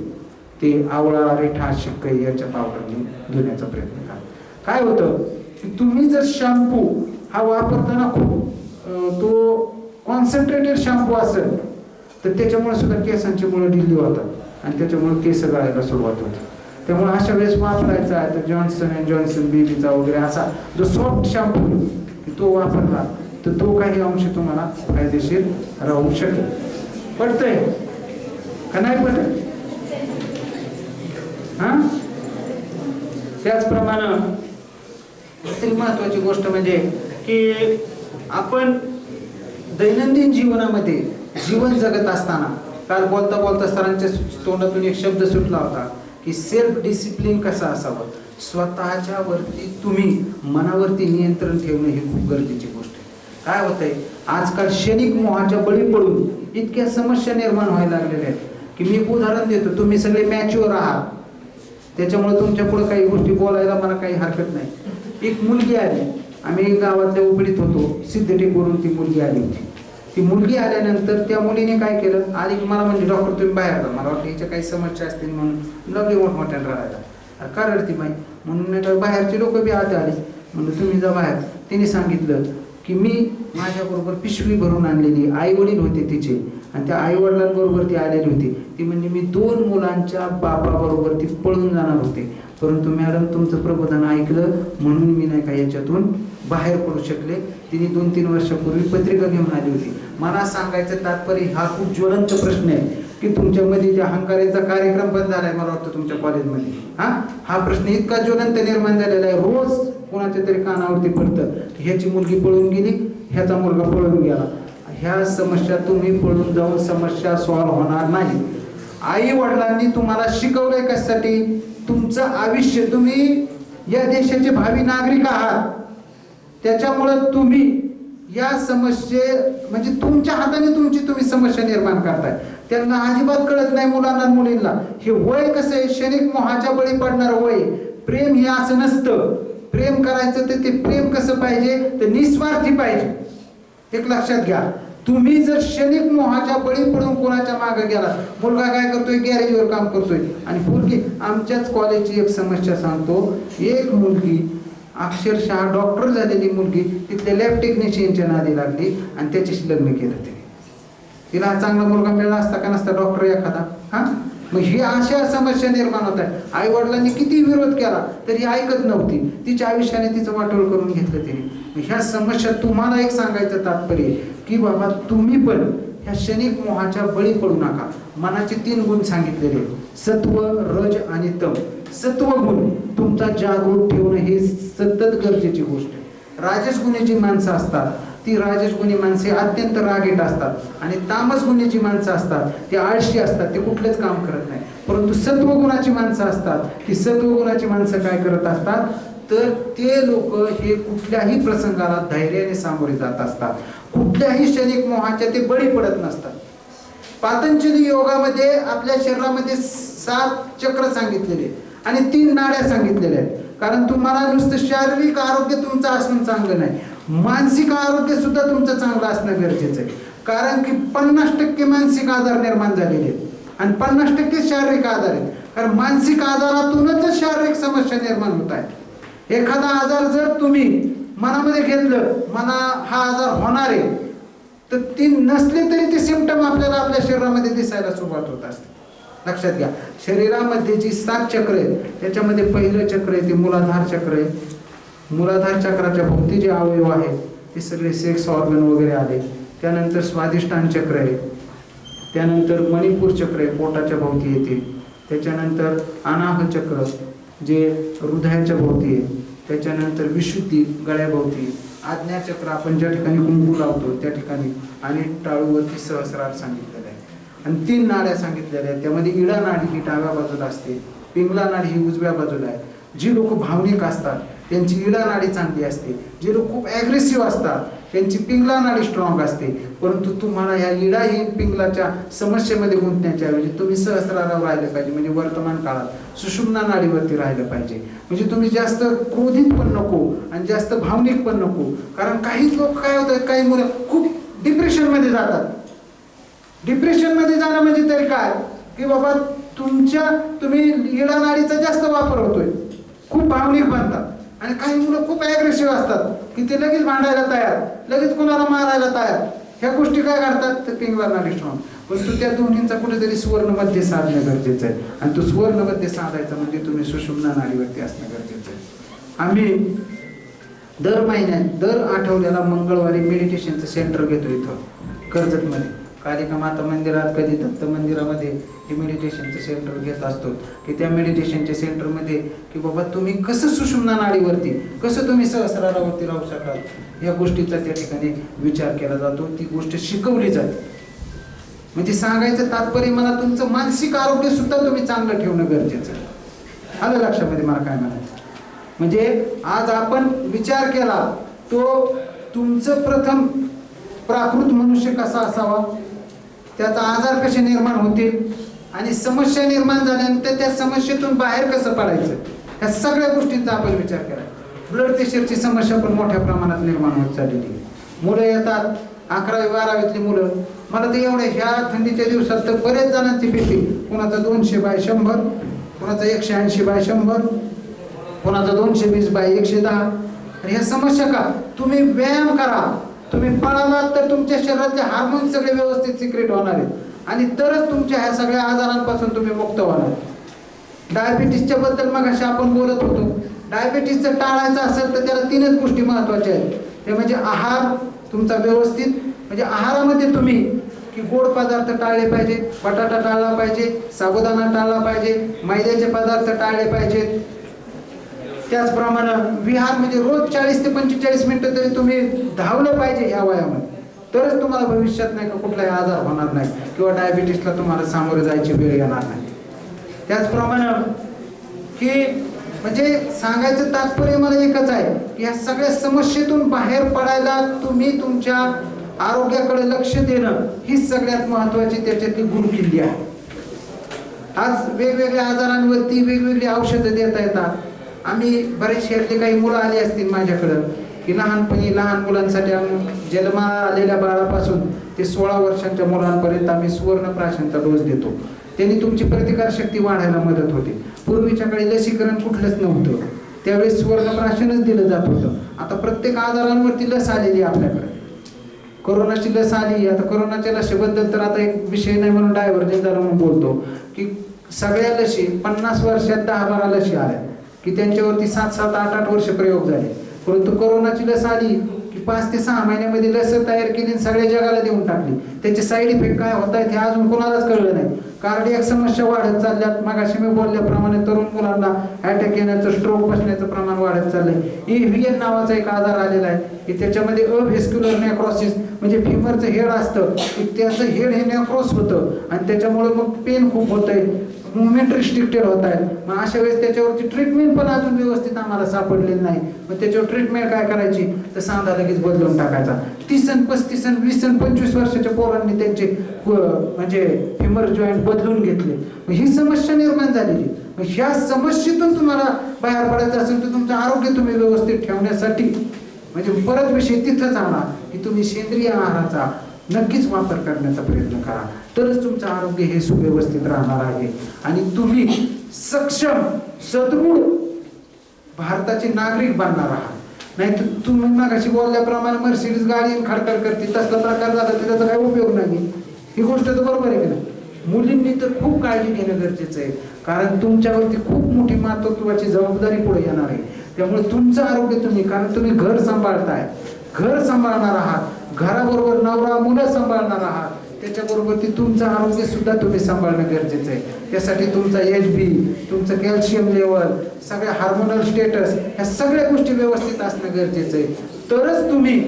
ते आवळा, रेठा, शिक्कई याच्या पावडरने धुण्याचा प्रयत्न करा. काय होतं की तुम्ही जर शॅम्पू हा वापरताना खूप तो कॉन्सन्ट्रेटेड शॅम्पू असेल तर त्याच्यामुळे सुद्धा केसांची मुळं ढिली होतात आणि त्याच्यामुळे केस गळायला सुरुवात होते. त्यामुळे अशा वेळेस वापरायचा आहे तर जॉन्सन अँड जॉन्सन बेबीचा वगैरे असा जो सॉफ्ट शॅम्पू तो वापरला तर तो काही अंश तुम्हाला फायदेशीर राहू शकेल. पडतंय का नाही पडत? हा, त्याचप्रमाणे दुसरी महत्वाची गोष्ट म्हणजे की आपण दैनंदिन जीवनामध्ये जीवन जगत असताना काल बोलता बोलता सरांच्या तोंडातून एक शब्द सुटला होता की सेल्फ डिसिप्लिन कसं असावं. स्वतःच्या वरती तुम्ही मनावरती नियंत्रण ठेवणं ही खूप गरजेची गोष्ट आहे. काय होतंय आजकाल क्षणिक मोहाच्या बळी पडून इतक्या समस्या निर्माण व्हायला लागलेल्या आहेत की मी उदाहरण देतो. तुम्ही सगळे मॅच्युअर आहात, त्याच्यामुळे तुमच्या पुढे काही गोष्टी बोलायला मला काही हरकत नाही. एक मुलगी आली, आम्ही गावातल्या उपडीत होतो, सिद्धटेकवरून ती मुलगी आली होती. ती मुलगी आल्यानंतर त्या मुलीने काय केलं, आधी मला म्हणजे डॉक्टर तुम्ही बाहेर जा, मला वाटतं हिच्या काही समस्या असतील म्हणून लागली मोठमोठ्याने रडायला. अरे का रडती बाई म्हणून नाही का बाहेरचे लोक बी आत आले. म्हणलं तुम्ही जा बाहेर. तिने सांगितलं की मी माझ्याबरोबर पिशवी भरून आणलेली, आई वडील होते तिचे आणि त्या आई वडिलांबरोबर ती आलेली होती. ती म्हणजे मी 2 मुलांच्या बापाबरोबर ती पळून जाणार होते, परंतु मॅडम तुमचं प्रबोधन ऐकलं म्हणून मी नाही का याच्यातून बाहेर पडू शकले. तिने 2-3 वर्षापूर्वी पत्रिका घेऊन आली होती. मला सांगायचं तात्पर्य हा खूप ज्वलंत प्रश्न आहे की तुमच्यामध्ये त्या हंकाऱ्याचा कार्यक्रम पण झालाय मला वाटतं तुमच्या कॉलेजमध्ये. हा प्रश्न इतका ज्वलंत निर्माण झालेला आहे, रोज कोणाच्या तरी कानावरती पडतं, ह्याची मुलगी पळून गेली, ह्याचा मुलगा पळून गेला. ह्या समस्या तुम्ही पळून जाऊन समस्या सॉल्व्ह होणार नाही. आई वडिलांनी तुम्हाला शिकवलंय कशासाठी? तुमचं आयुष्य, तुम्ही या देशाचे भावी नागरिक आहात, त्याच्यामुळं तुम्ही या समस्ये म्हणजे तुमच्या हाताने तुम्ही समस्या निर्माण करताय. त्यांना अजिबात कळत नाही मुलांना मुलींना हे वय कसं आहे, क्षणिक मोहाच्या बळी पडणार वय. प्रेम हे असं नसतं. प्रेम करायचं तर ते प्रेम कसं पाहिजे तर निस्वार्थी पाहिजे. एक लक्षात घ्या, तुम्ही जर क्षणिक मोहाच्या बळी पडून कोणाच्या मागे गेला, मुलगा काय करतोय गॅरेजवर काम करतोय आणि मुलगी, आमच्याच कॉलेजची एक समस्या सांगतो, एक मुलगी अक्षरशः डॉक्टर झालेली मुलगी तिथल्या लॅब टेक्निशियनच्या नादी लागली आणि त्याच्याशी लग्न केलं. तिला हा चांगला मुलगा मिळाला असता का नसता डॉक्टर एखादा. मग ही अशा समस्या निर्माण होत आहे. आई वडिलांनी किती विरोध केला तरी ऐकत नव्हती, तिच्या आयुष्याने तिचं वाटोळ करून घेतलं तिने. ह्या समस्या तुम्हाला एक सांगायचं तात्पर्य की बाबा तुम्ही पण ह्या क्षणिक मोहाच्या बळी पडू नका. मनाचे 3 गुण सांगितलेले, सत्व, रज आणि तम. सत्व गुण तुमचा जागृत ठेवणं हे सतत गरजेची गोष्ट आहे. राजस गुणाची माणसं असतात, ती राजस गुणी माणसे अत्यंत रागीट असतात आणि तामस गुणाची माणसं असतात ते आळशी असतात, ते कुठलेच काम करत नाही. परंतु सत्वगुणाची माणसं असतात, ती सत्वगुणाची माणसं काय करत असतात तर ते लोक हे कुठल्याही प्रसंगाला धैर्याने सामोरे जात असतात, कुठल्याही क्षणिक मोहाच्या ते बळी पडत नसतात. पातंजली योगामध्ये आपल्या शरीरामध्ये 7 चक्र सांगितलेले आणि 3 नाड्या सांगितलेल्या आहेत. कारण तुम्हाला नुसतं शारीरिक आरोग्य तुमचं असणं चांगलं नाही, मानसिक आरोग्य सुद्धा तुमचं चांगलं असणं गरजेचं आहे. कारण की 50% मानसिक आजार निर्माण झालेले आहेत आणि 50% शारीरिक आजार आहेत. कारण मानसिक आजारातूनच शारीरिक समस्या निर्माण होत आहेत. एखादा आजार जर तुम्ही मनामध्ये घेतलं, मला हा आजार होणार आहे, तर ती नसली तरी ते सिम्पटम आपल्याला आपल्या शरीरामध्ये दिसायला सुरुवात होत असते. लक्षात घ्या, शरीरामध्ये जी 7 चक्र आहेत त्याच्यामध्ये पहिलं चक्र आहे ते मूलाधार चक्र आहे. मूलाधार चक्राच्या भोवती जे अवयव आहेत ते सगळे सेक्स ऑर्गन वगैरे आले. त्यानंतर स्वादिष्टान चक्र आहे, त्यानंतर मणिपूर चक्र आहे, पोटाच्या भोवती येते. त्याच्यानंतर अनाह चक्र जे हृदयाच्या भोवती आहे. त्याच्यानंतर विशुद्धी गळ्याभोवती. आज्ञाचक्र आपण ज्या ठिकाणी कुंकू लावतो त्या ठिकाणी, आणि टाळूवरती सहस्रार सांगितलेलं आहे. आणि 3 नाड्या सांगितलेल्या आहेत. त्यामध्ये इडा नाडी ही डाव्या बाजूला असते, पिंगला नाडी ही उजव्या बाजूला आहे. जी लोक भावनिक असतात त्यांची इडा नाडी चांगली असते, जे लोक खूप ॲग्रेसिव्ह असतात त्यांची पिंगला नाडी स्ट्रॉंग असते. परंतु तुम्हाला या इडा ही पिंगलाच्या समस्येमध्ये गुंतण्याच्या ऐवजी तुम्ही सहस्रारावर राहिलं पाहिजे, म्हणजे वर्तमान काळात सुषुम्ना नाडीवरती राहिलं पाहिजे. म्हणजे तुम्ही जास्त क्रोधित पण नको आणि जास्त भावनिक पण नको. कारण काही लोक काय होतात, काही मुलं खूप डिप्रेशनमध्ये जातात. डिप्रेशनमध्ये जाणं म्हणजे तरी काय की बाबा तुम्ही इडा नाडीचा जास्त वापर होतोय, खूप भावनिक बनतात. आणि काही मुलं खूप ॲग्रेसिव्ह असतात की ते लगेच भांडायला तयार, लगेच कोणाला मारायला तयार. ह्या गोष्टी काय करतात तर पिंगला नाडी स्ट्रॉंग. परंतु त्या दोन्हींचा कुठेतरी सुवर्ण मध्य साधणं गरजेचं आहे. आणि तो सुवर्ण मध्य साधायचं म्हणजे तुम्ही सुषुम्ना नाडीवरती असणं गरजेचं आहे. आम्ही दर महिन्यात दर आठवड्याला मंगळवारी मेडिटेशनचं सेंटर घेतो इथं कर्जतमध्ये. कालिका माता मंदिरात, कधी दत्त मंदिरामध्ये हे मेडिटेशनचं सेंटर घेत असतो. की त्या मेडिटेशनच्या सेंटरमध्ये की बाबा तुम्ही कसं सुषुम्ना नाडीवरती, कसं तुम्ही सहस्रारावरती राहू शकाल या गोष्टीचा त्या ठिकाणी विचार केला जातो, ती गोष्ट शिकवली जाते. म्हणजे सांगायचं तात्पर्य मला तुमचं मानसिक आरोग्य सुद्धा तुम्ही चांगलं ठेवणं गरजेचं आहे. आलं लक्षामध्ये मला काय म्हणायचं? म्हणजे आज आपण विचार केला तो तुमचं प्रथम प्राकृत मनुष्य कसा असावा, त्याचा आजार कसे निर्माण होतील आणि समस्या निर्माण झाल्यानंतर त्या समस्येतून बाहेर कसं पडायचं, ह्या सगळ्या गोष्टींचा आपण विचार केला. ब्लड प्रेशरची समस्या पण मोठ्या प्रमाणात निर्माण होत चाललेली आहे. मुलं येतात 11वी 12वीतली मुलं, मला ते एवढे ह्या थंडीच्या दिवसात तर बरेच जणांची भीती, कोणाचा 200/100 कोणाचा 180/100, कोणाचा 220/110. ह्या समस्या का? तुम्ही व्यायाम करा, तुम्ही पळालात तर तुमच्या शरीरातले हार्मोन सगळे व्यवस्थित सिक्रेट होणार आहेत आणि तरच तुमच्या ह्या सगळ्या आजारांपासून तुम्ही मुक्त होणार. डायबिटीसच्या बद्दल मग अशा आपण बोलत होतो. डायबिटीसचं टाळायचं असेल तर त्याला 3च गोष्टी महत्त्वाच्या आहेत. ते म्हणजे आहार तुमचा व्यवस्थित, म्हणजे आहारामध्ये तुम्ही की गोड पदार्थ टाळले पाहिजे, बटाटा टाळला पाहिजे, साबुदाणा टाळला पाहिजे, मैद्याचे पदार्थ टाळले पाहिजेत. त्याचप्रमाणे विहार म्हणजे रोज 40 ते 45 मिनिटं तरी तुम्ही धावलं पाहिजे ह्या वयामध्ये, तरच तुम्हाला भविष्यात नाही का कुठलाही आजार होणार नाही किंवा डायबिटीसला तुम्हाला सामोरे जायची वेळ येणार नाही. त्याचप्रमाणे की म्हणजे सांगायचं तात्पर्य मला एकच आहे की या सगळ्या समस्येतून बाहेर पडायला तुम्ही तुमच्या आरोग्याकडे लक्ष देणं ही सगळ्यात महत्त्वाची त्याच्यातली गुरुकिल्ली आहे. आज वेगवेगळ्या आजारांवरती वेगवेगळी औषधं देता येतात. आम्ही बरेचसे काही मुलं आली असतील माझ्याकडं की लहानपणी लहान मुलांसाठी आम्ही जन्माला आलेल्या बाळापासून ते 16 वर्षांच्या मुलांपर्यंत आम्ही सुवर्णप्राशनचा डोस देतो. त्यांनी तुमची प्रतिकारशक्ती वाढायला मदत होते. पूर्वीच्या काळी लसीकरण कुठलंच नव्हतं, त्यावेळेस सुवर्णप्राशनच दिलं जात होतं. आता प्रत्येक आजारांवरती लस आलेली आहे आपल्याकडे. कोरोनाची लस आली. आता कोरोनाच्या लसीबद्दल तर आता एक विषय नाही म्हणून डायव्हर्जन झालं म्हणून बोलतो की सगळ्या लसी 50 वर्षात 10-12 लसी आल्या की त्यांच्यावरती 7-7, 8-8 वर्ष प्रयोग झाले. परंतु कोरोनाची लस आली की 5 ते 6 महिन्यामध्ये लस तयार केली आणि सगळ्या जगाला देऊन टाकली. त्याचे साईड इफेक्ट काय होत आहेत हे अजून कोणालाच कळलं नाही. कार्डियक समस्या वाढत चालल्यात. मगाशी मी बोलल्याप्रमाणे तरुण मुलांना अटॅक येण्याचं, स्ट्रोक बसण्याचं प्रमाण वाढत चाललंय. EVN नावाचा एक आजार आलेला आहे की त्याच्यामध्ये अव्हेस्क्युलर नेक्रॉसिस म्हणजे फिमरचं हेड असतं की त्याचं हेड हे नेक्रॉस होतं आणि त्याच्यामुळे मग पेन खूप होतंय, मुवमेंट रिस्ट्रिक्टेड होत आहे. मग अशा वेळेस त्याच्यावरती ट्रीटमेंट पण अजून व्यवस्थित आम्हाला सापडलेली नाही. मग त्याच्यावर ट्रीटमेंट काय करायची तर सांधा लगेच बदलून टाकायचा. 30 आणि 35 आणि 20 आणि 25 वर्षाच्या पोरांनी त्यांचे म्हणजे फिमर जॉईंट बदलून घेतले. मग ही समस्या निर्माण झालेली. मग ह्या समस्येतून तुम्हाला बाहेर पडायचं असेल तर तुमचं आरोग्य तुम्ही व्यवस्थित ठेवण्यासाठी म्हणजे परत विषय तिथंच आला की तुम्ही सेंद्रिय आहाराचा नक्कीच वापर करण्याचा प्रयत्न करा, तरच तुमचं आरोग्य हे सुव्यवस्थित राहणार आहे आणि तुम्ही सक्षम सदृढ भारताचे नागरिक बनणार आहात. नाहीतर तुम्ही मागाशी बोलल्याप्रमाणे मर्सिडीज गाडी खडखड करते तसला प्रकार झाला तर त्याचा काही उपयोग नाही. ही गोष्ट तर बरोबर आहे की नाही. मुलींनी तर खूप काळजी घेणं गरजेचं आहे, कारण तुमच्यावरती खूप मोठी महत्त्वाची जबाबदारी पुढे येणार आहे. त्यामुळे तुमचं आरोग्य तुम्ही, कारण तुम्ही घर सांभाळताय, घर सांभाळणार आहात, घराबरोबर नवरा मुलं सांभाळणार आहात, त्याच्याबरोबर ती तुमचं आरोग्य सुद्धा तुम्ही सांभाळणं गरजेचं आहे. त्यासाठी तुमचा HB, तुमचं कॅल्शियम लेवल, सगळ्या हार्मोनल स्टेटस ह्या सगळ्या गोष्टी व्यवस्थित असणं गरजेचं आहे. तरच तुम्ही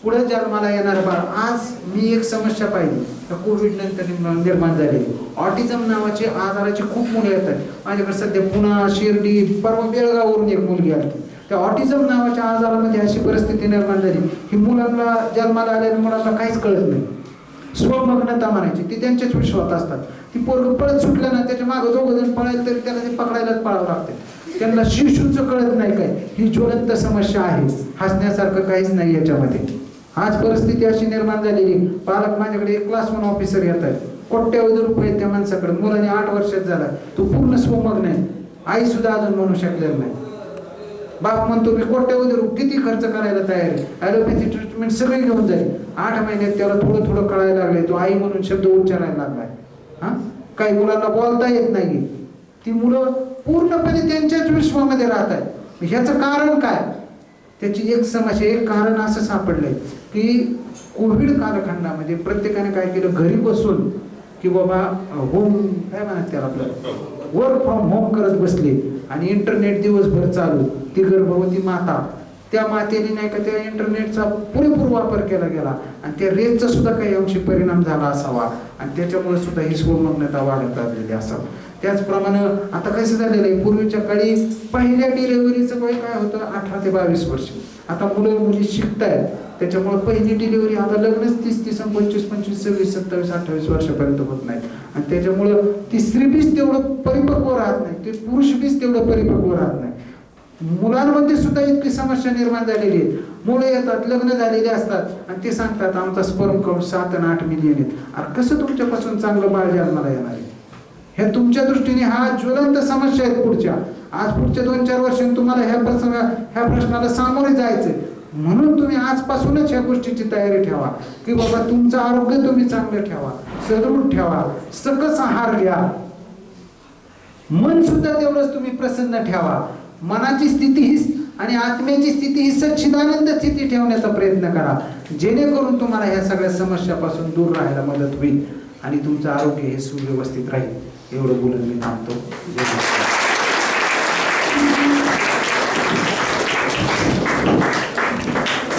पुढे जन्माला येणार बाळ. आज मी एक समस्या पाहिली कोविड नंतर निर्माण झालेली, ऑटिझम नावाचे आजाराचे खूप मुलं येतात माझ्याकडे सध्या. पुणा, शिर्डी, परवा बेळगाववरून एक मुलगी आली. त्या ऑटिझम नावाच्या आजारामध्ये अशी परिस्थिती निर्माण झाली की मुलांना जन्माला आलेल्या मुलांना काहीच कळत नाही. स्वमग्नता म्हणायची ती त्यांच्याच विश्वात असतात. ती पोरग पळत सुटलं ना त्याच्या मागं 2 जण पळायला तरी त्याला ते पकडायलाच पळावं लागते. त्यांना शिशूचं कळत नाही काय. ही ज्वलंत समस्या आहे, हसण्यासारखं काहीच नाही याच्यामध्ये. आज परिस्थिती अशी निर्माण झालेली. पालक माझ्याकडे एक क्लास 1 ऑफिसर येत आहे, कोट्यवधी रुपये त्या माणसाकडे. मुलाने 8 वर्षात झाला, तो पूर्ण स्वमग्न आहे, आई सुद्धा अजून म्हणू शकलेलं नाही. बाप म्हणतो मी कोट्यवधी रुपये किती खर्च करायला तयार आहे, ॲलोपॅथी ट्रीटमेंट सगळी घेऊन जाईल. 8 महिन्यात त्याला थोडं थोडं कळायला लागले, तो आई म्हणून शब्द उच्चारायला लागलाय. काही मुलांना बोलता येत नाही. ती मुलं पूर्णपणे त्यांच्याच विश्वामध्ये राहत आहेत. ह्याचं कारण काय? त्याची एक समस्या, एक कारण असं सापडलंय की कोविड कालखंडामध्ये प्रत्येकाने काय केलं, घरी बसून की बाबा होम काय म्हणतात त्याला आपलं वर्क फ्रॉम होम करत बसले आणि इंटरनेट दिवसभर चालू. ती गर्भवती माता, त्या मातेने नाही का त्या इंटरनेटचा पुरेपूर वापर केला गेला आणि त्या रेंजचा सुद्धा काही अंशी परिणाम झाला असावा आणि त्याच्यामुळे सुद्धा ही स्वमग्नता वाढत राहिलेली असावं. त्याचप्रमाणे आता कसं झालेलं आहे, पूर्वीच्या काळी पहिल्या डिलेव्हरीचं वय काय होतं 18 ते 22 वर्ष. आता मुलं मुली शिकतायत त्याच्यामुळे पहिली डिलिव्हरी आता लग्नच 30, 25, 26, 26, 27, 28 वर्षापर्यंत होत नाही आणि त्याच्यामुळं ती स्त्री बीज तेवढं परिपक्व राहत नाही, ते पुरुष बीज तेवढं परिपक्व राहत नाही. मुलांमध्ये सुद्धा इतकी समस्या निर्माण झालेली आहे. मुलं येतात, लग्न झालेले असतात आणि ते सांगतात आमचा स्पर्म काउंट 7 आणि 8 मिलियन आहेत. अरे कसं तुमच्यापासून चांगलं बाळ जन्माला येणार आहे? हे तुमच्या दृष्टीने हा ज्वलंत समस्या आहेत पुढच्या. आज पुढच्या 2-4 वर्षांनी तुम्हाला ह्या प्रश्नाला सामोरे जायचंय. म्हणून तुम्ही आजपासूनच ह्या गोष्टीची तयारी ठेवा की बाबा तुमचं आरोग्य तुम्ही चांगलं ठेवा, सदृढ ठेवा, सकस आहार घ्या, मन सुद्धा तेवढंच तुम्ही प्रसन्न ठेवा. मनाची स्थिती ही आणि आत्म्याची स्थिती ही सच्चिदानंद स्थिती ठेवण्याचा प्रयत्न करा, जेणेकरून तुम्हाला ह्या सगळ्या समस्यापासून दूर राहायला मदत होईल आणि तुमचं आरोग्य हे सुव्यवस्थित राहील. एवढं बोलून मी थांबतो.